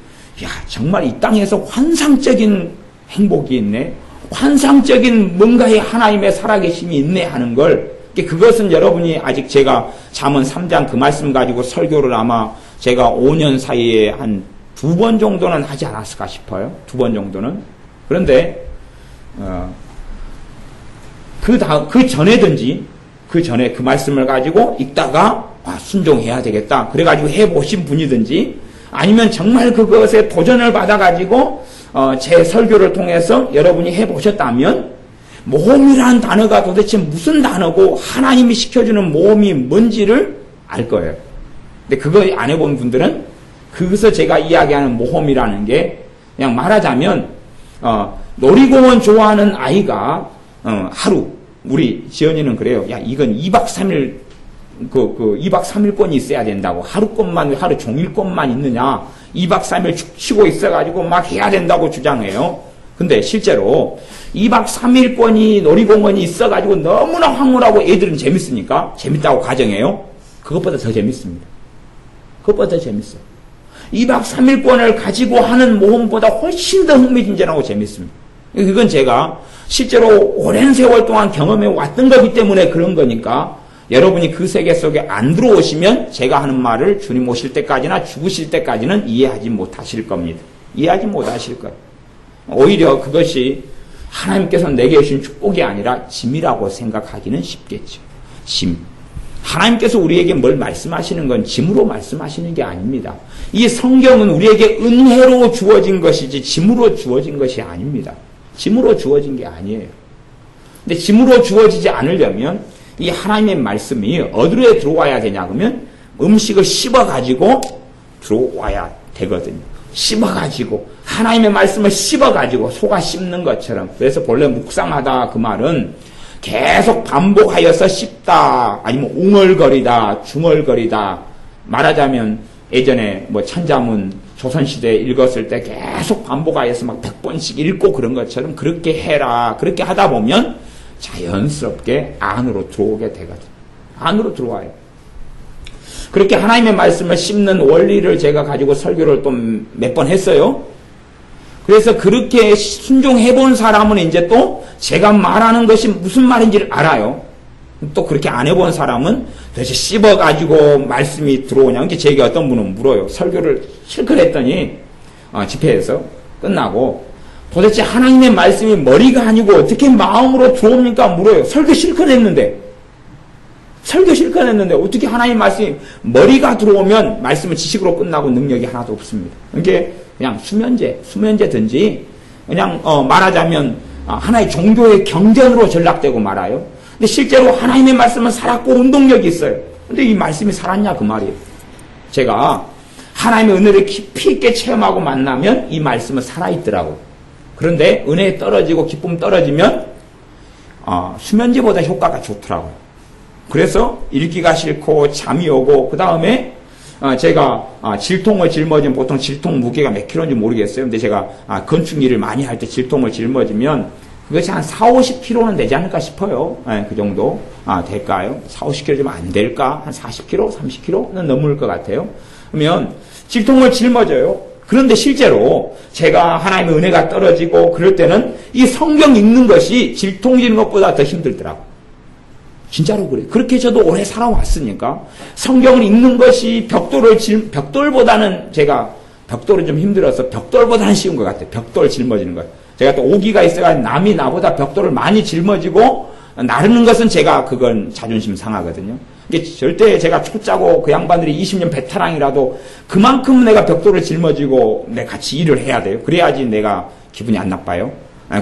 정말 이 땅에서 환상적인 행복이 있네. 환상적인 뭔가의 하나님의 살아계심이 있네 하는 걸 그것은 여러분이 아직 제가 잠언 3장 그 말씀 가지고 설교를 아마 제가 5년 사이에 한 2번 정도는 하지 않았을까 싶어요. 2번 정도는. 그런데 그 전에 그 말씀을 가지고 읽다가 순종해야 되겠다. 그래가지고 해보신 분이든지 아니면 정말 그것에 도전을 받아가지고 제 설교를 통해서 여러분이 해보셨다면 모험이라는 단어가 도대체 무슨 단어고 하나님이 시켜주는 모험이 뭔지를 알 거예요. 근데 그거 안 해본 분들은 거기서 제가 이야기하는 모험이라는 게 그냥 말하자면 놀이공원 좋아하는 아이가 하루 우리 지연이는 그래요. 야 이건 2박 3일 2박 3일권이 있어야 된다고. 하루 종일권만 있느냐. 2박 3일 쉬고 있어가지고 막 해야 된다고 주장해요. 근데 실제로 2박 3일권이 놀이공원이 있어가지고 너무나 황홀하고 애들은 재밌으니까 재밌다고 가정해요. 그것보다 더 재밌습니다. 그것보다 더 재밌어요. 2박 3일권을 가지고 하는 모험보다 훨씬 더 흥미진진하고 재밌습니다. 그건 제가 실제로 오랜 세월 동안 경험해 왔던 거기 때문에 그런 거니까 여러분이 그 세계 속에 안 들어오시면 제가 하는 말을 주님 오실 때까지나 죽으실 때까지는 이해하지 못하실 겁니다. 이해하지 못하실 거예요. 오히려 그것이 하나님께서 내게 주신 축복이 아니라 짐이라고 생각하기는 쉽겠죠. 짐. 하나님께서 우리에게 뭘 말씀하시는 건 짐으로 말씀하시는 게 아닙니다. 이 성경은 우리에게 은혜로 주어진 것이지 짐으로 주어진 것이 아닙니다. 짐으로 주어진 게 아니에요. 근데 짐으로 주어지지 않으려면 이 하나님의 말씀이 어디로 들어와야 되냐 그러면 음식을 씹어가지고 들어와야 되거든요. 씹어가지고 하나님의 말씀을 씹어가지고 소가 씹는 것처럼. 그래서 본래 묵상하다 그 말은 계속 반복하여서 씹다 아니면 웅얼거리다 중얼거리다. 말하자면 예전에 천자문 조선시대에 읽었을 때 계속 반복하여서 막 100번씩 읽고 그런 것처럼 그렇게 해라. 그렇게 하다 보면 자연스럽게 안으로 들어오게 되거든요. 안으로 들어와요. 그렇게 하나님의 말씀을 씹는 원리를 제가 가지고 설교를 또 몇 번 했어요. 그래서 그렇게 순종해 본 사람은 이제 또 제가 말하는 것이 무슨 말인지를 알아요. 또 그렇게 안 해본 사람은 도대체 씹어가지고 말씀이 들어오냐. 제게 어떤 분은 물어요. 설교를 실컷 했더니 집회에서 끝나고 도대체 하나님의 말씀이 머리가 아니고 어떻게 마음으로 들어옵니까? 물어요. 설교 실컷 했는데 어떻게 하나님의 말씀이 머리가 들어오면 말씀은 지식으로 끝나고 능력이 하나도 없습니다. 이게 그냥 수면제든지 그냥 말하자면 하나의 종교의 경전으로 전락되고 말아요. 근데 실제로 하나님의 말씀은 살았고 운동력이 있어요. 근데 이 말씀이 살았냐 그 말이에요. 제가 하나님의 은혜를 깊이 있게 체험하고 만나면 이 말씀은 살아있더라고요. 그런데 은혜 떨어지고 기쁨 떨어지면 수면제보다 효과가 좋더라고요. 그래서 읽기가 싫고 잠이 오고 그 다음에 제가 질통을 짊어지면 보통 질통 무게가 몇 킬로인지 모르겠어요. 근데 제가 건축 일을 많이 할 때 질통을 짊어지면 그것이 한 40-50kg는 되지 않을까 싶어요. 그 정도 될까요? 40-50kg 좀 안 될까? 한 40kg, 30kg는 넘을 것 같아요. 그러면 질통을 짊어져요. 그런데 실제로 제가 하나님의 은혜가 떨어지고 그럴 때는 이 성경 읽는 것이 질통 지는 것보다 더 힘들더라고요. 진짜로 그래요. 그렇게 저도 오래 살아왔으니까 성경을 읽는 것이 벽돌보다는 제가 벽돌은 좀 힘들어서 벽돌보다는 쉬운 것 같아요. 벽돌 짊어지는 것. 제가 또 오기가 있어가지고 남이 나보다 벽돌을 많이 짊어지고 나르는 것은 제가 그건 자존심 상하거든요. 이게 절대 제가 초짜고 그 양반들이 20년 베테랑이라도 그만큼 내가 벽돌을 짊어지고 같이 일을 해야 돼요. 그래야지 내가 기분이 안 나빠요.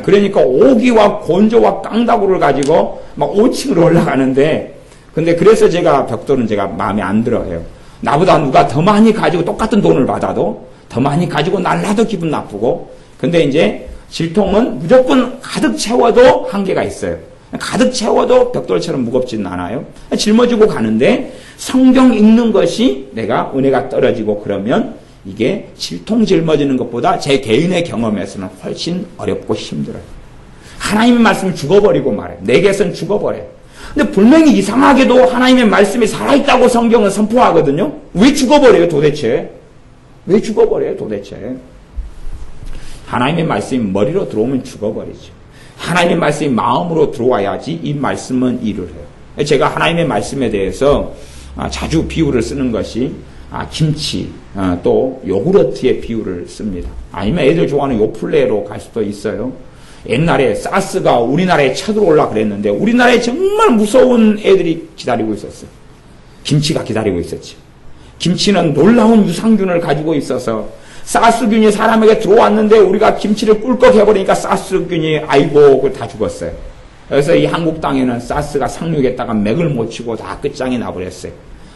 그러니까 오기와 건조와 깡다구를 가지고 막 5층으로 올라가는데 근데 그래서 제가 벽돌은 제가 마음에 안 들어요. 나보다 누가 더 많이 가지고 똑같은 돈을 받아도 더 많이 가지고 날라도 기분 나쁘고 근데 이제 질통은 무조건 가득 채워도 한계가 있어요. 가득 채워도 벽돌처럼 무겁지는 않아요. 짊어지고 가는데 성경 읽는 것이 내가 은혜가 떨어지고 그러면 이게 질통 짊어지는 것보다 제 개인의 경험에서는 훨씬 어렵고 힘들어요. 하나님의 말씀이 죽어버리고 말해요. 내게선 죽어버려요. 근데 분명히 이상하게도 하나님의 말씀이 살아있다고 성경은 선포하거든요. 왜 죽어버려요 도대체? 왜 죽어버려요 도대체? 하나님의 말씀이 머리로 들어오면 죽어버리죠. 하나님의 말씀이 마음으로 들어와야지 이 말씀은 일을 해요. 제가 하나님의 말씀에 대해서 자주 비유를 쓰는 것이 김치. 또 요구르트의 비유를 씁니다. 아니면 애들 좋아하는 요플레로 갈 수도 있어요. 옛날에 사스가 우리나라에 쳐들어올라 그랬는데 우리나라에 정말 무서운 애들이 기다리고 있었어요. 김치가 기다리고 있었죠. 김치는 놀라운 유산균을 가지고 있어서 사스균이 사람에게 들어왔는데 우리가 김치를 꿀꺽 해버리니까 사스균이 아이고 다 죽었어요. 그래서 이 한국 땅에는 사스가 상륙했다가 맥을 못 치고 다 끝장이 나버렸어요.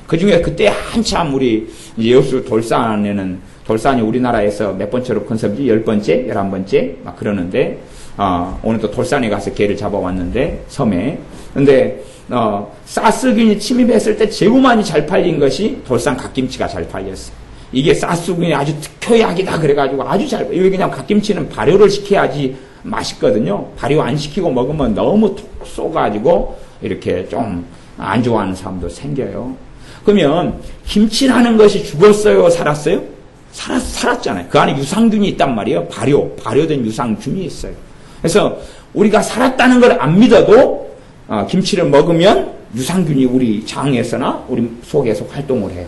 그 중에 그때 한참 우리 여수 돌산이 우리나라에서 몇 번째로 큰 섬이지? 10번째? 11번째? 막 그러는데, 오늘도 돌산에 가서 개를 잡아왔는데, 섬에. 근데, 사스균이 침입했을 때 제일 많이 잘 팔린 것이 돌산 갓김치가 잘 팔렸어요. 이게 사스균이 아주 특효약이다 그래가지고 아주 잘, 이게 그냥 갓김치는 발효를 시켜야지 맛있거든요. 발효 안 시키고 먹으면 너무 톡 쏘가지고 이렇게 좀 안 좋아하는 사람도 생겨요. 그러면 김치라는 것이 죽었어요? 살았어요? 살았잖아요. 그 안에 유산균이 있단 말이에요. 발효된 유산균이 있어요. 그래서 우리가 살았다는 걸 안 믿어도 김치를 먹으면 유산균이 우리 장에서나 우리 속에서 활동을 해요.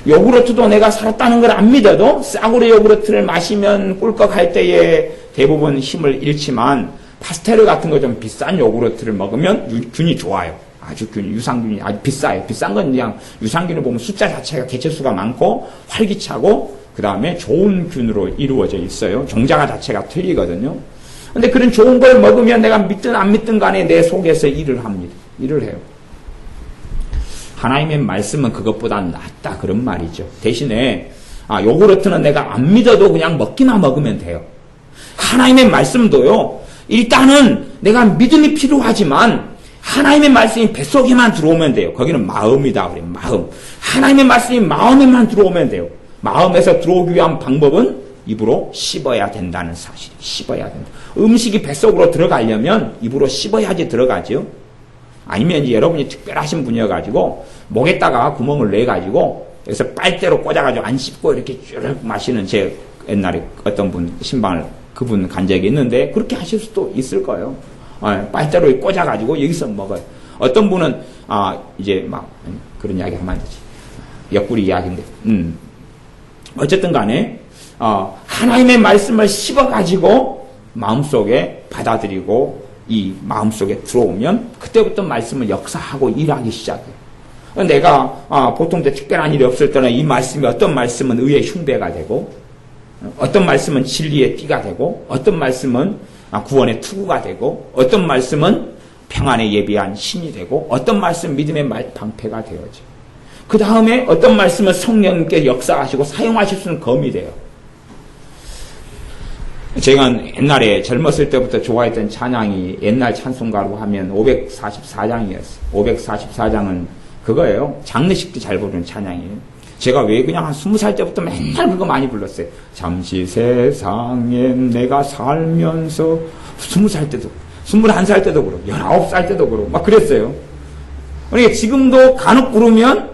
요구르트도 내가 살았다는 걸 안 믿어도 싸구려 요구르트를 마시면 꿀꺽할 때에 대부분 힘을 잃지만 파스테르 같은 거 좀 비싼 요구르트를 먹으면 균이 좋아요. 아주 유산균이 아주 비싸요. 비싼 건 그냥 유산균을 보면 숫자 자체가 개체수가 많고 활기차고 그 다음에 좋은 균으로 이루어져 있어요. 종자가 자체가 틀리거든요. 근데 그런 좋은 걸 먹으면 내가 믿든 안 믿든 간에 내 속에서 일을 합니다. 일을 해요. 하나님의 말씀은 그것보다 낫다 그런 말이죠. 대신에 요구르트는 내가 안 믿어도 그냥 먹기만 먹으면 돼요. 하나님의 말씀도요. 일단은 내가 믿음이 필요하지만 하나님의 말씀이 뱃속에만 들어오면 돼요. 거기는 마음이다 그래요. 마음. 하나님의 말씀이 마음에만 들어오면 돼요. 마음에서 들어오기 위한 방법은 입으로 씹어야 된다는 사실이에요. 씹어야 된다. 음식이 뱃속으로 들어가려면 입으로 씹어야지 들어가죠. 아니면 이제 여러분이 특별하신 분이어가지고 목에다가 구멍을 내가지고 그래서 빨대로 꽂아가지고 안 씹고 이렇게 쭉 마시는 제 옛날에 어떤 분 신방을 그분 간 적이 있는데 그렇게 하실 수도 있을 거예요. 빨대로 꽂아가지고 여기서 먹어요. 어떤 분은 이제 막 그런 이야기 하면 안 되지. 옆구리 이야기인데 어쨌든 간에 하나님의 말씀을 씹어가지고 마음속에 받아들이고 이 마음속에 들어오면 그때부터 말씀을 역사하고 일하기 시작해요. 내가 보통 특별한 일이 없을 때는 이 말씀이 어떤 말씀은 의의 흉배가 되고 어떤 말씀은 진리의 띠가 되고 어떤 말씀은 구원의 투구가 되고 어떤 말씀은 평안에 예비한 신이 되고 어떤 말씀은 믿음의 방패가 되어져. 그 다음에 어떤 말씀은 성령님께 역사하시고 사용하실 수 있는 검이 돼요. 제가 옛날에 젊었을 때부터 좋아했던 찬양이 옛날 찬송가로 하면 544장이었어요. 544장은 그거예요. 장례식 때 잘 부르는 찬양이에요. 제가 왜 그냥 한 20살 때부터 맨날 그거 많이 불렀어요. 잠시 세상에 내가 살면서 20살 때도 21살 때도 그러고 19살 때도 그러고 막 그랬어요. 그러니까 지금도 간혹 부르면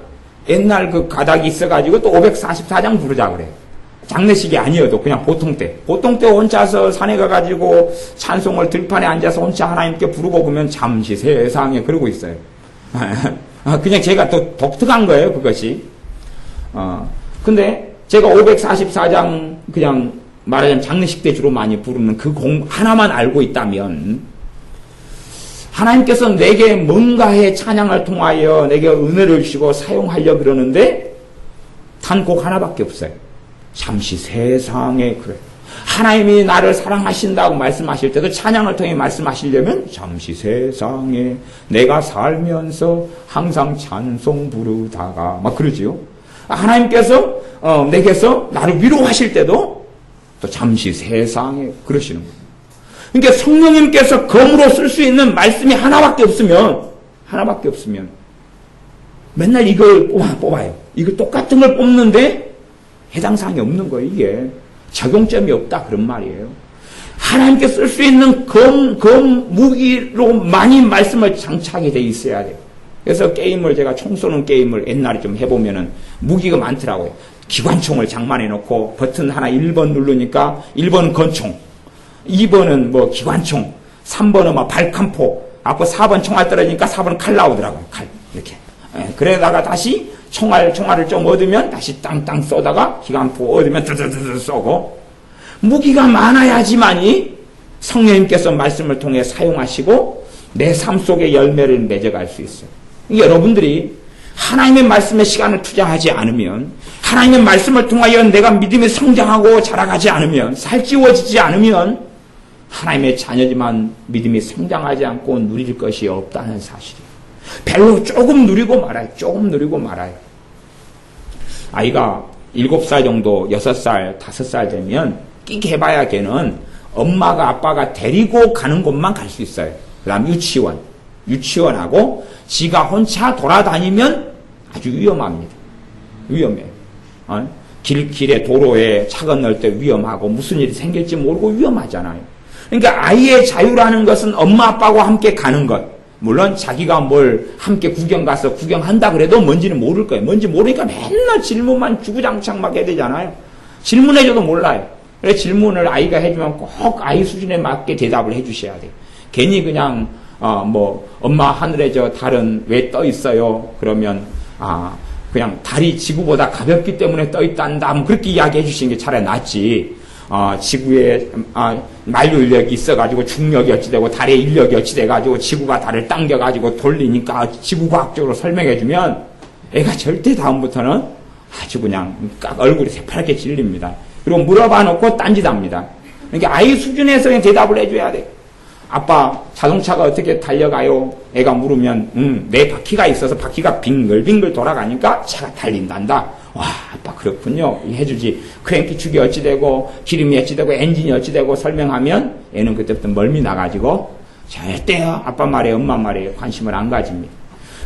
옛날 그 가닥이 있어가지고 또 544장 부르자 그래요. 장례식이 아니어도 그냥 보통 때 혼자서 산에 가가지고 찬송을 들판에 앉아서 혼자 하나님께 부르고 보면 잠시 세상에 그러고 있어요. 그냥 제가 또 독특한 거예요, 그것이. 근데 제가 544장 그냥 말하자면 장례식 때 주로 많이 부르는 그 하나만 알고 있다면 하나님께서 내게 뭔가의 찬양을 통하여 내게 은혜를 주시고 사용하려 그러는데 단 곡 하나밖에 없어요. 잠시 세상에 그래. 하나님이 나를 사랑하신다고 말씀하실 때도 찬양을 통해 말씀하시려면 잠시 세상에 내가 살면서 항상 찬송 부르다가 막 그러지요. 하나님께서 내게서 나를 위로하실 때도 또 잠시 세상에 그러시는 거예요. 그러니까 성령님께서 검으로 쓸 수 있는 말씀이 하나밖에 없으면 맨날 이걸 뽑아요. 이거 똑같은 걸 뽑는데 해당 사항이 없는 거예요. 이게 적용점이 없다 그런 말이에요. 하나님께 쓸 수 있는 무기로 많이 말씀을 장착이 돼 있어야 돼요. 그래서 게임을 제가 총 쏘는 게임을 옛날에 좀 해보면은 무기가 많더라고요. 기관총을 장만해 놓고 버튼 하나 1번 누르니까 1번 건총, 2번은 뭐 기관총, 3번은 막 발칸포, 아까 4번 총알 떨어지니까 4번 칼 나오더라고요. 칼 이렇게. 그러다가 다시 총알을 좀 얻으면 다시 땅땅 쏘다가 기관포 얻으면 드드드드 쏘고, 무기가 많아야지만이 성령님께서 말씀을 통해 사용하시고 내 삶 속에 열매를 맺어갈 수 있어요. 여러분들이 하나님의 말씀에 시간을 투자하지 않으면, 하나님의 말씀을 통하여 내가 믿음이 성장하고 자라가지 않으면, 살찌워지지 않으면 하나님의 자녀지만 믿음이 성장하지 않고 누릴 것이 없다는 사실이에요. 별로 조금 누리고 말아요. 조금 누리고 말아요. 아이가 7살 정도, 6살, 5살 되면 끼게 해봐야 걔는 엄마가 아빠가 데리고 가는 곳만 갈 수 있어요. 그 다음 유치원하고 지가 혼자 돌아다니면 아주 위험합니다. 위험해요. 길에 도로에 차 건널 때 위험하고 무슨 일이 생길지 모르고 위험하잖아요. 그러니까 아이의 자유라는 것은 엄마 아빠와 함께 가는 것. 물론 자기가 뭘 함께 구경 가서 구경한다 그래도 뭔지는 모를 거예요. 뭔지 모르니까 맨날 질문만 주구장창 막 해야 되잖아요. 질문해줘도 몰라요. 그래서 질문을 아이가 해주면 꼭 아이 수준에 맞게 대답을 해주셔야 돼요. 괜히 그냥 엄마 하늘에 저 달은 왜 떠 있어요? 그러면 그냥 달이 지구보다 가볍기 때문에 떠 있단다. 뭐 그렇게 이야기해 주시는 게 차라리 낫지. 지구에 만류 인력이 있어가지고 중력이 어찌되고 달의 인력이 어찌돼가지고 지구가 달을 당겨가지고 돌리니까 지구과학적으로 설명해주면 애가 절대 다음부터는 아주 그냥 얼굴이 새파랗게 질립니다. 그리고 물어봐 놓고 딴짓합니다. 그러니까 아이 수준에서 대답을 해줘야 돼. 아빠 자동차가 어떻게 달려가요? 애가 물으면 내 바퀴가 있어서 바퀴가 빙글빙글 돌아가니까 차가 달린단다. 와, 아빠 그렇군요. 해주지. 크랭키 축이 어찌되고 기름이 어찌되고 엔진이 어찌되고 설명하면 애는 그때부터 멀미 나가지고 절대요 아빠 말에 엄마 말에 관심을 안 가집니다.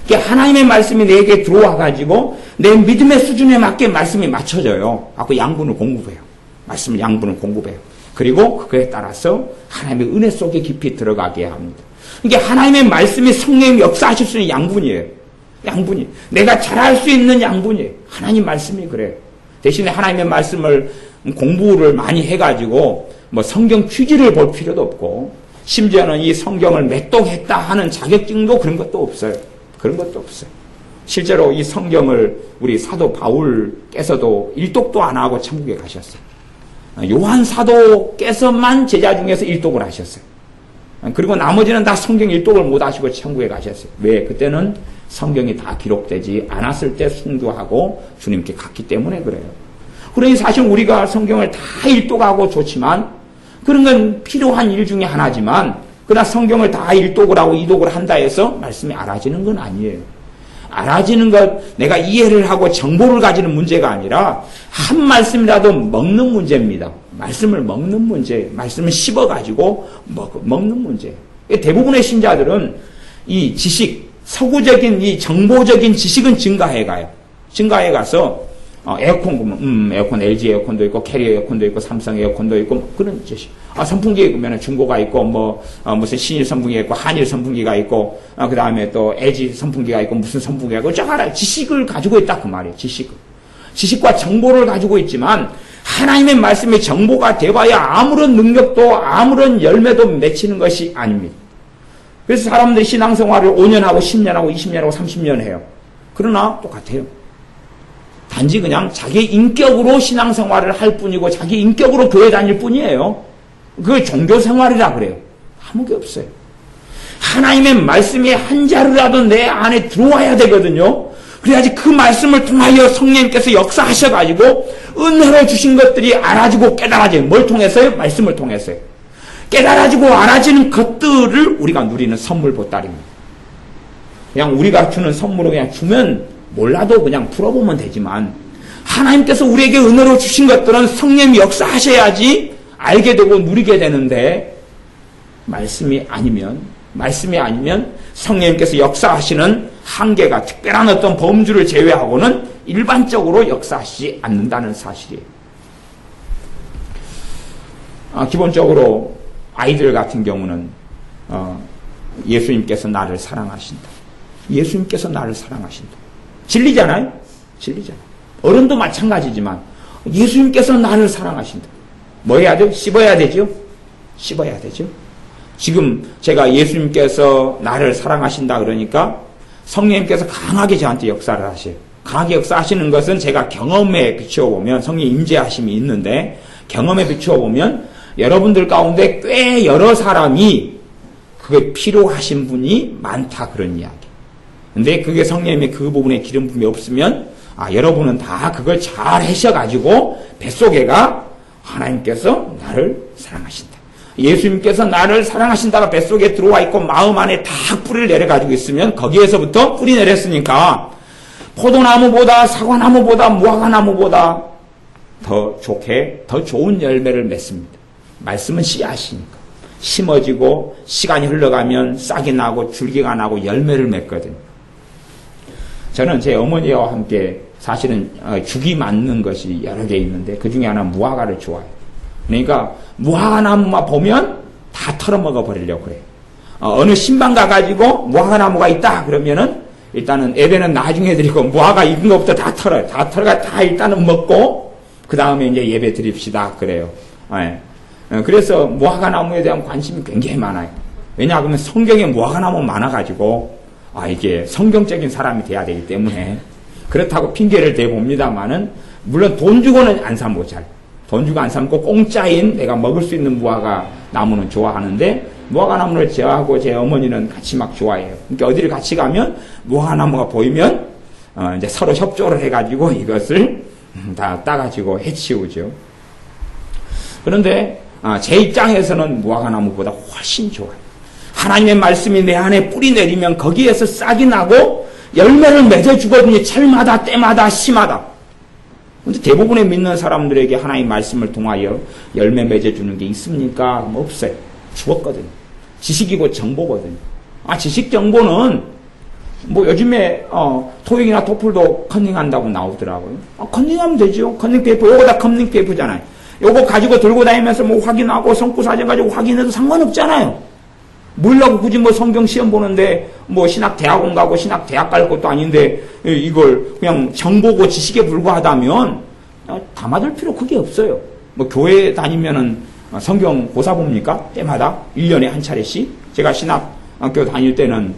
그러니까 하나님의 말씀이 내게 들어와가지고 내 믿음의 수준에 맞게 말씀이 맞춰져요. 양분을 공급해요. 말씀을 양분을 공급해요. 그리고 그거에 따라서 하나님의 은혜 속에 깊이 들어가게 합니다. 그러니까 하나님의 말씀이 성령이 역사하실 수 있는 양분이에요. 양분이. 내가 잘할 수 있는 양분이에요. 하나님 말씀이 그래요. 대신에 하나님의 말씀을 공부를 많이 해가지고 성경 취지를 볼 필요도 없고 심지어는 이 성경을 맥독했다 하는 자격증도 그런 것도 없어요. 그런 것도 없어요. 실제로 이 성경을 우리 사도 바울께서도 일독도 안 하고 천국에 가셨어요. 요한 사도께서만 제자 중에서 일독을 하셨어요. 그리고 나머지는 다 성경 일독을 못 하시고 천국에 가셨어요. 왜? 그때는 성경이 다 기록되지 않았을 때 순교하고 주님께 갔기 때문에 그래요. 그러니 사실 우리가 성경을 다 일독하고 좋지만 그런 건 필요한 일 중에 하나지만 그러나 성경을 다 일독을 하고 이독을 한다 해서 말씀이 알아지는 건 아니에요. 알아지는 것, 내가 이해를 하고 정보를 가지는 문제가 아니라 한 말씀이라도 먹는 문제입니다. 말씀을 먹는 문제, 말씀을 씹어가지고 먹는 문제. 대부분의 신자들은 이 지식, 서구적인 이 정보적인 지식은 증가해 가요. 증가해 가서 에어컨 보면 에어컨 LG 에어컨도 있고 캐리어 에어컨도 있고 삼성 에어컨도 있고 그런 지식. 선풍기에 보면 중고가 있고 무슨 신일 선풍기가 있고 한일 선풍기가 있고 그 다음에 또 LG 선풍기가 있고 무슨 선풍기가 있고 쫙 알아요. 지식을 가지고 있다 그 말이에요. 지식과 정보를 가지고 있지만 하나님의 말씀이 정보가 돼봐야 아무런 능력도 아무런 열매도 맺히는 것이 아닙니다. 그래서 사람들이 신앙생활을 5년하고 10년하고 20년하고 30년 해요. 그러나 똑같아요. 단지 그냥 자기 인격으로 신앙생활을 할 뿐이고 자기 인격으로 교회 다닐 뿐이에요. 그게 종교생활이라 그래요. 아무 게 없어요. 하나님의 말씀이 한 자루라도 내 안에 들어와야 되거든요. 그래야지 그 말씀을 통하여 성령님께서 역사하셔가지고 은혜로 주신 것들이 알아지고 깨달아져요. 뭘 통해서요? 말씀을 통해서요. 깨달아지고 알아지는 것들을 우리가 누리는 선물 보따리입니다. 그냥 우리가 주는 선물을 그냥 주면 몰라도 그냥 풀어보면 되지만 하나님께서 우리에게 은혜로 주신 것들은 성령님이 역사하셔야지 알게 되고 누리게 되는데 말씀이 아니면 성령님께서 역사하시는 한계가 특별한 어떤 범주를 제외하고는 일반적으로 역사하시지 않는다는 사실이에요. 기본적으로 아이들 같은 경우는 예수님께서 나를 사랑하신다. 예수님께서 나를 사랑하신다. 진리잖아요. 어른도 마찬가지지만 예수님께서 나를 사랑하신다. 뭐 해야 돼요? 씹어야 되죠? 지금 제가 예수님께서 나를 사랑하신다 그러니까 성령님께서 강하게 저한테 역사를 하셔요. 강하게 역사하시는 것은 제가 경험에 비추어보면 성령의 임재하심이 있는데 경험에 비추어보면 여러분들 가운데 꽤 여러 사람이 그게 필요하신 분이 많다 그런 이야기. 근데 그게 성령님의 그 부분에 기름 부음이 없으면 여러분은 다 그걸 잘 하셔가지고 뱃속에가 하나님께서 나를 사랑하신다. 예수님께서 나를 사랑하신다가 뱃속에 들어와 있고 마음 안에 다 뿌리를 내려가지고 있으면 거기에서부터 뿌리 내렸으니까 포도나무보다 사과나무보다 무화과나무보다 더 좋게 더 좋은 열매를 맺습니다. 말씀은 씨앗이니까 심어지고 시간이 흘러가면 싹이 나고 줄기가 나고 열매를 맺거든요. 저는 제 어머니와 함께 사실은 죽이 맞는 것이 여러 개 있는데 그 중에 하나 무화과를 좋아해요. 그러니까 무화과나무만 보면 다 털어먹어 버리려고 해요. 어느 신방 가가지고 무화과나무가 있다 그러면은 일단은 예배는 나중에 드리고 무화과 익은 것부터 다 털어요. 다 털어가 다 일단은 먹고 그 다음에 이제 예배 드립시다 그래요. 네. 그래서 무화과나무에 대한 관심이 굉장히 많아요. 왜냐 그러면 성경에 무화과나무 많아가지고 이게 성경적인 사람이 돼야 되기 때문에 그렇다고 핑계를 대봅니다만은 물론 돈 주고는 안 사 먹어요. 돈 주고 안 사 먹고 공짜인 내가 먹을 수 있는 무화과 나무는 좋아하는데 무화과 나무를 저하고 제 어머니는 같이 막 좋아해요. 그러니까 어디를 같이 가면 무화과 나무가 보이면 이제 서로 협조를 해가지고 이것을 다 따가지고 해치우죠. 그런데 제 입장에서는 무화과 나무보다 훨씬 좋아요. 하나님의 말씀이 내 안에 뿌리 내리면 거기에서 싹이 나고 열매를 맺어주거든요. 철마다 때마다 시마다. 근데 대부분의 믿는 사람들에게 하나님의 말씀을 통하여 열매 맺어주는 게 있습니까? 없어요. 죽었거든요. 지식이고 정보거든요. 지식 정보는 요즘에 토익이나 토플도 컨닝한다고 나오더라고요. 컨닝하면 되죠. 컨닝 페이퍼 요거 다 컨닝 페이퍼잖아요. 요거 가지고 들고 다니면서 확인하고 성구사전 가지고 확인해도 상관없잖아요. 뭐라고 굳이 성경 시험 보는데 신학대학원 가고 신학대학 갈 것도 아닌데 이걸 그냥 정보고 지식에 불과하다면 다 맞을 필요 크게 없어요. 교회 다니면은 성경 고사 봅니까? 때마다 1년에 한 차례씩. 제가 신학교 다닐 때는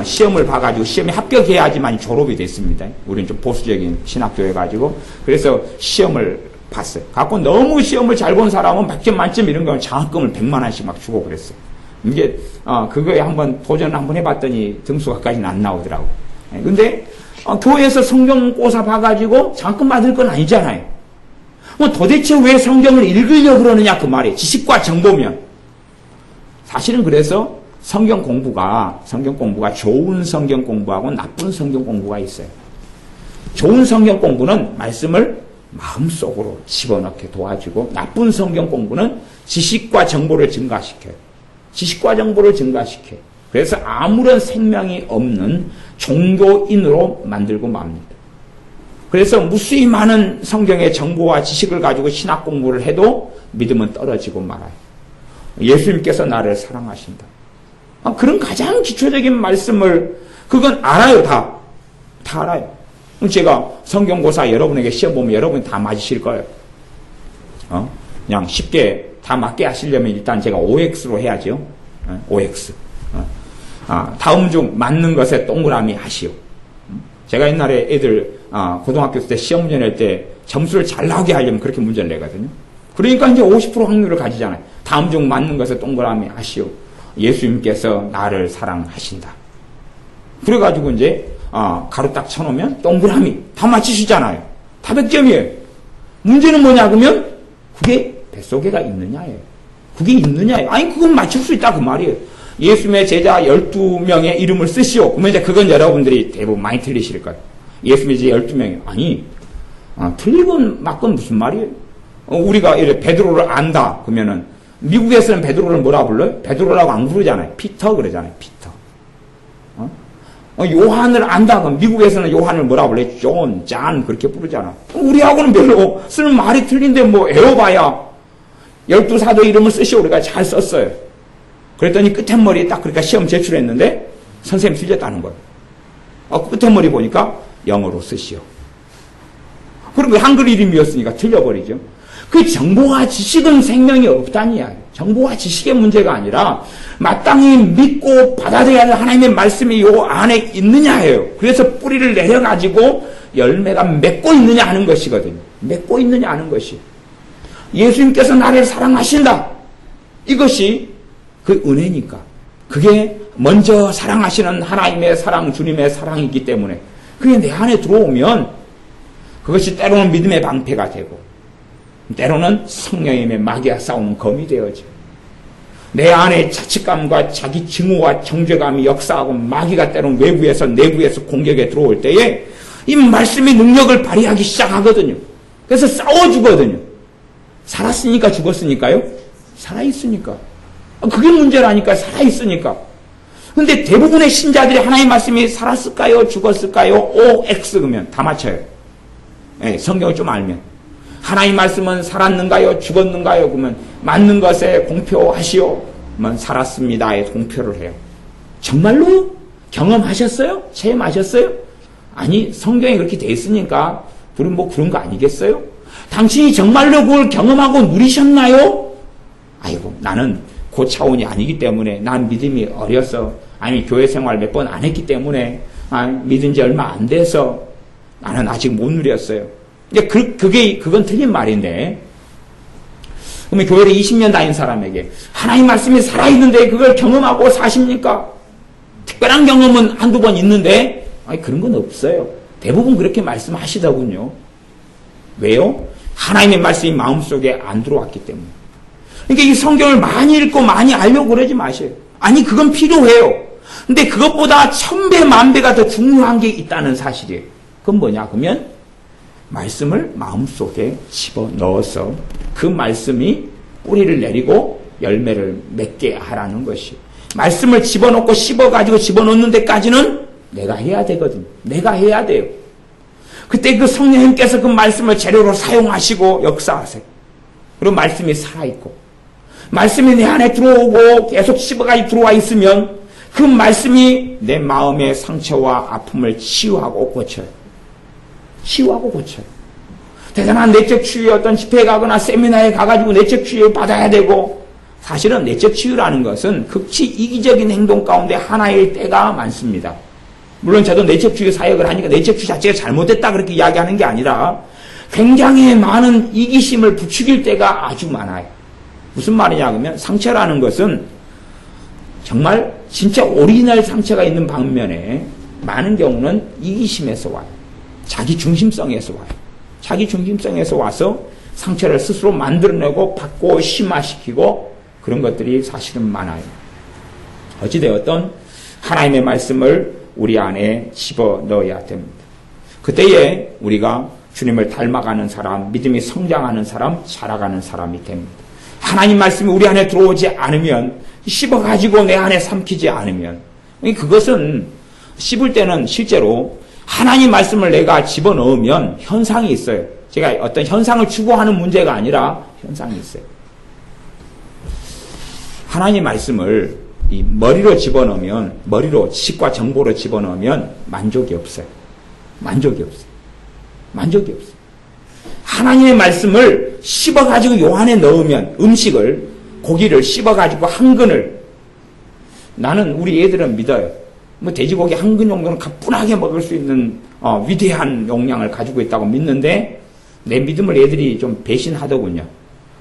시험을 봐가지고 시험에 합격해야지만 졸업이 됐습니다. 우리는 좀 보수적인 신학교여 가지고 그래서 시험을 봤어요. 갖고 너무 시험을 잘 본 사람은 100점 만점 이런 거 장학금을 100만 원씩 막 주고 그랬어요. 이게 그거에 한번 도전을 한번 해봤더니 등수가까지는 안 나오더라고. 근데 교회에서 성경고사 봐가지고 장학금 받을 건 아니잖아요. 도대체 왜 성경을 읽으려고 그러느냐 그 말이에요. 지식과 정보면. 사실은 그래서 성경 공부가 좋은 성경 공부하고 나쁜 성경 공부가 있어요. 좋은 성경 공부는 말씀을 마음속으로 집어넣게 도와주고 나쁜 성경 공부는 지식과 정보를 증가시켜요. 지식과 정보를 증가시켜요. 그래서 아무런 생명이 없는 종교인으로 만들고 맙니다. 그래서 무수히 많은 성경의 정보와 지식을 가지고 신학 공부를 해도 믿음은 떨어지고 말아요. 예수님께서 나를 사랑하신다. 그런 가장 기초적인 말씀을 그건 알아요. 다 알아요. 제가 성경고사 여러분에게 시험 보면 여러분이 다 맞으실 거예요. 그냥 쉽게 다 맞게 하시려면 일단 제가 OX로 해야죠. OX. 다음 중 맞는 것에 동그라미 하시오. 제가 옛날에 애들 고등학교 때 시험 문제 낼 때 점수를 잘 나오게 하려면 그렇게 문제를 내거든요. 그러니까 이제 50% 확률을 가지잖아요. 다음 중 맞는 것에 동그라미 하시오. 예수님께서 나를 사랑하신다. 그래가지고 이제 가로 딱 쳐놓으면 동그라미 다 맞히시잖아요. 다 100점이에요. 문제는 뭐냐 그러면 그게 뱃속에가 있느냐예요. 그게 있느냐예요. 그건 맞출 수 있다 그 말이에요. 예수님의 제자 12명의 이름을 쓰시오. 그러면 이제 그건 여러분들이 대부분 많이 틀리실 거예요. 예수님의 제자 12명이 틀리건 맞건 무슨 말이에요? 우리가 이렇게 베드로를 안다 그러면은 미국에서는 베드로를 뭐라 불러요? 베드로라고 안 부르잖아요. 피터 그러잖아요. 피터. 요한을 안다 그럼 미국에서는 요한을 뭐라 불러요? 존 그렇게 부르잖아. 우리하고는 별로 쓰는 말이 틀린데 에어바야 12사도 이름을 쓰시오. 우리가 잘 썼어요. 그랬더니 끝머리에 딱 그러니까 시험 제출했는데 선생님 틀렸다는 거예요. 끝머리 보니까 영어로 쓰시오. 그럼 한글 이름이었으니까 틀려버리죠. 그 정보와 지식은 생명이 없다는 이야기예요. 정보와 지식의 문제가 아니라 마땅히 믿고 받아들여야 할 하나님의 말씀이 요 안에 있느냐예요. 그래서 뿌리를 내려가지고 열매가 맺고 있느냐 하는 것이거든요. 맺고 있느냐 하는 것이. 예수님께서 나를 사랑하신다. 이것이 그 은혜니까. 그게 먼저 사랑하시는 하나님의 사랑, 주님의 사랑이기 때문에 그게 내 안에 들어오면 그것이 때로는 믿음의 방패가 되고 때로는 성령님의 마귀와 싸우는 검이 되어져. 내 안에 자책감과 자기 증오와 정죄감이 역사하고 마귀가 때로는 외부에서 내부에서 공격에 들어올 때에 이 말씀의 능력을 발휘하기 시작하거든요. 그래서 싸워주거든요. 살았으니까 죽었으니까요? 살아있으니까. 그게 문제라니까. 살아있으니까. 근데 대부분의 신자들이 하나님의 말씀이 살았을까요? 죽었을까요? O, X 그러면 다 맞춰요. 네, 성경을 좀 알면. 하나님 말씀은 살았는가요? 죽었는가요? 그러면 맞는 것에 공표하시오. 그러면 살았습니다에 공표를 해요. 정말로 경험하셨어요? 체험하셨어요? 아니, 성경에 그렇게 돼 있으니까 그럼 뭐 그런 거 아니겠어요? 당신이 정말로 그걸 경험하고 누리셨나요? 아이고, 나는 그 차원이 아니기 때문에 난 믿음이 어려서 아니 교회 생활 몇 번 안 했기 때문에 믿은 지 얼마 안 돼서 나는 아직 못 누렸어요. 이제 그건 틀린 말인데 그러면 교회를 20년 다닌 사람에게 하나님 말씀이 살아있는데 그걸 경험하고 사십니까? 특별한 경험은 한두 번 있는데 아니 그런 건 없어요. 대부분 그렇게 말씀하시더군요. 왜요? 하나님의 말씀이 마음속에 안 들어왔기 때문에. 그러니까 이 성경을 많이 읽고 많이 알려고 그러지 마세요. 아니 그건 필요해요. 근데 그것보다 1000배 만배가 더 중요한 게 있다는 사실이에요. 그건 뭐냐 그러면 말씀을 마음속에 집어넣어서 그 말씀이 뿌리를 내리고 열매를 맺게 하라는 것이. 말씀을 집어넣고 씹어가지고 집어넣는 데까지는 내가 해야 되거든요. 내가 해야 돼요. 그때 그 성령님께서 그 말씀을 재료로 사용하시고 역사하세요. 그리고 말씀이 살아있고 말씀이 내 안에 들어오고 계속 씹어가지고 들어와 있으면 그 말씀이 내 마음의 상처와 아픔을 치유하고 고쳐요. 치유하고 고쳐요. 대단한 내적 치유의 어떤 집회에 가거나 세미나에 가가지고 내적 치유를 받아야 되고 사실은 내적 치유라는 것은 극치 이기적인 행동 가운데 하나일 때가 많습니다. 물론 저도 내적 치유 사역을 하니까 내적 치유 자체가 잘못됐다 그렇게 이야기하는 게 아니라 굉장히 많은 이기심을 부추길 때가 아주 많아요. 무슨 말이냐 그러면 상처라는 것은 정말 진짜 오리지널 상처가 있는 방면에 많은 경우는 이기심에서 와요. 자기 중심성에서 와요. 자기 중심성에서 와서 상처를 스스로 만들어내고 받고 심화시키고 그런 것들이 사실은 많아요. 어찌되었든 하나님의 말씀을 우리 안에 집어넣어야 됩니다. 그때에 우리가 주님을 닮아가는 사람, 믿음이 성장하는 사람, 자라가는 사람이 됩니다. 하나님 말씀이 우리 안에 들어오지 않으면 씹어가지고 내 안에 삼키지 않으면 그것은 씹을 때는 실제로 하나님 말씀을 내가 집어넣으면 현상이 있어요. 제가 어떤 현상을 추구하는 문제가 아니라 현상이 있어요. 하나님 말씀을 이 머리로 집어넣으면 머리로 지식과 정보로 집어넣으면 만족이 없어요. 만족이 없어요. 만족이 없어요. 하나님의 말씀을 씹어가지고 요 안에 넣으면 음식을 고기를 씹어가지고 한 근을 나는 우리 애들은 믿어요. 뭐 돼지고기 한 근 정도는 가뿐하게 먹을 수 있는 위대한 용량을 가지고 있다고 믿는데 내 믿음을 애들이 좀 배신하더군요.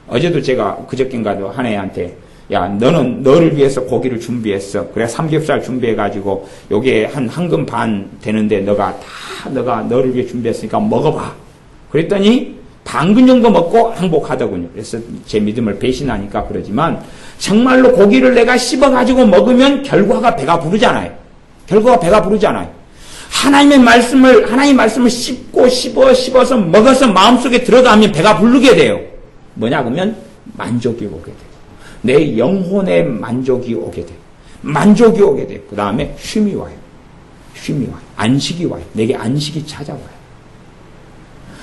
어제도 제가 그저께인가도 한 애한테 야 너는 너를 위해서 고기를 준비했어. 그래 삼겹살 준비해가지고 요게 한 근 반 되는데 너가 너를 위해 준비했으니까 먹어봐. 그랬더니 반근 정도 먹고 항복하더군요. 그래서 제 믿음을 배신하니까 그러지만 정말로 고기를 내가 씹어가지고 먹으면 결과가 배가 부르잖아요. 결과가 배가 부르잖아요. 하나님 말씀을 씹어서 먹어서 마음속에 들어가면 배가 부르게 돼요. 뭐냐 그러면 만족이 오게 돼요. 내 영혼의 만족이 오게 돼요. 만족이 오게 돼요. 그 다음에 쉼이 와요. 쉼이 와요. 안식이 와요. 내게 안식이 찾아와요.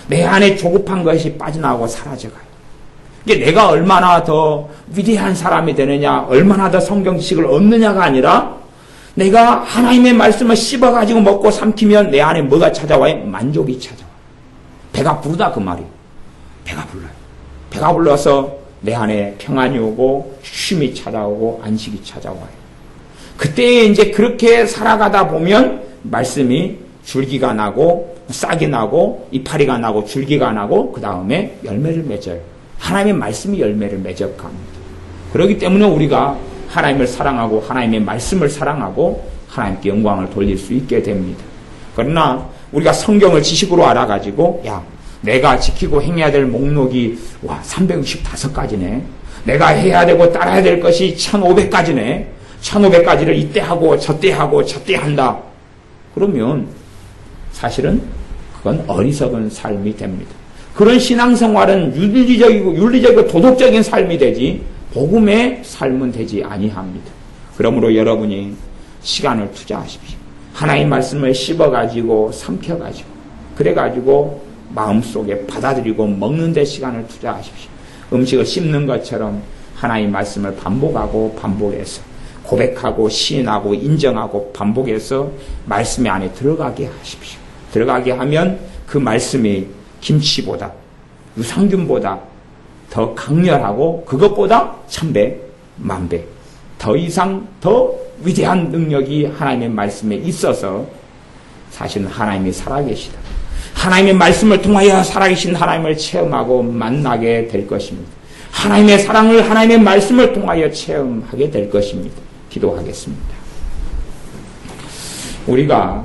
내 안에 조급한 것이 빠져나가고 사라져가요. 이게 내가 얼마나 더 위대한 사람이 되느냐, 얼마나 더 성경 지식을 얻느냐가 아니라 내가 하나님의 말씀을 씹어가지고 먹고 삼키면 내 안에 뭐가 찾아와요? 만족이 찾아와요. 배가 부르다 그 말이에요. 배가 불러요. 배가 불러서 내 안에 평안이 오고 쉼이 찾아오고 안식이 찾아와요. 그때 이제 그렇게 살아가다 보면 말씀이 줄기가 나고 싹이 나고 이파리가 나고 줄기가 나고 그 다음에 열매를 맺어요. 하나님의 말씀이 열매를 맺어갑니다. 그렇기 때문에 우리가 하나님을 사랑하고 하나님의 말씀을 사랑하고 하나님께 영광을 돌릴 수 있게 됩니다. 그러나 우리가 성경을 지식으로 알아가지고 내가 지키고 행해야 될 목록이 365가지네. 내가 해야 되고 따라야 될 것이 1500가지네. 1500가지를 이때 하고 저때 하고 저때 한다. 그러면 사실은 그건 어리석은 삶이 됩니다. 그런 신앙생활은 윤리적이고 도덕적인 삶이 되지 복음의 삶은 되지 아니합니다. 그러므로 여러분이 시간을 투자하십시오. 하나님의 말씀을 씹어가지고 삼켜가지고 그래가지고 마음속에 받아들이고 먹는 데 시간을 투자하십시오. 음식을 씹는 것처럼 하나님의 말씀을 반복하고 반복해서 고백하고 시인하고 인정하고 반복해서 말씀의 안에 들어가게 하십시오. 들어가게 하면 그 말씀이 김치보다 유산균보다 더 강렬하고 그것보다 1000배, 10,000배 더 이상 더 위대한 능력이 하나님의 말씀에 있어서 사실은 하나님이 살아계시다. 하나님의 말씀을 통하여 살아계신 하나님을 체험하고 만나게 될 것입니다. 하나님의 사랑을 하나님의 말씀을 통하여 체험하게 될 것입니다. 기도하겠습니다. 우리가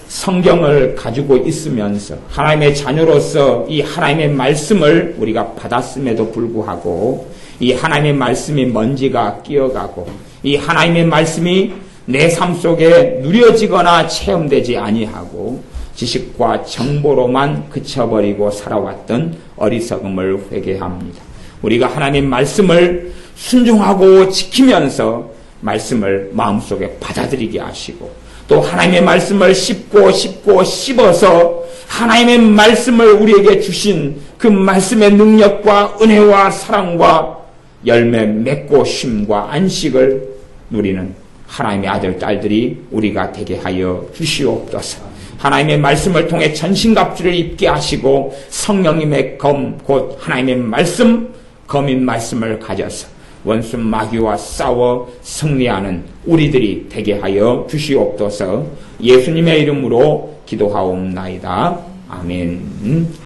성경을 가지고 있으면서 하나님의 자녀로서 이 하나님의 말씀을 우리가 받았음에도 불구하고 이 하나님의 말씀이 먼지가 끼어가고 이 하나님의 말씀이 내 삶 속에 누려지거나 체험되지 아니하고 지식과 정보로만 그쳐버리고 살아왔던 어리석음을 회개합니다. 우리가 하나님의 말씀을 순종하고 지키면서 말씀을 마음속에 받아들이게 하시고 또 하나님의 말씀을 씹고 씹어서 하나님의 말씀을 우리에게 주신 그 말씀의 능력과 은혜와 사랑과 열매 맺고 쉼과 안식을 누리는 하나님의 아들 딸들이 우리가 되게 하여 주시옵소서. 하나님의 말씀을 통해 전신갑주를 입게 하시고 성령님의 검 곧 하나님의 말씀 검인 말씀을 가져서 원수 마귀와 싸워 승리하는 우리들이 되게 하여 주시옵소서. 예수님의 이름으로 기도하옵나이다. 아멘.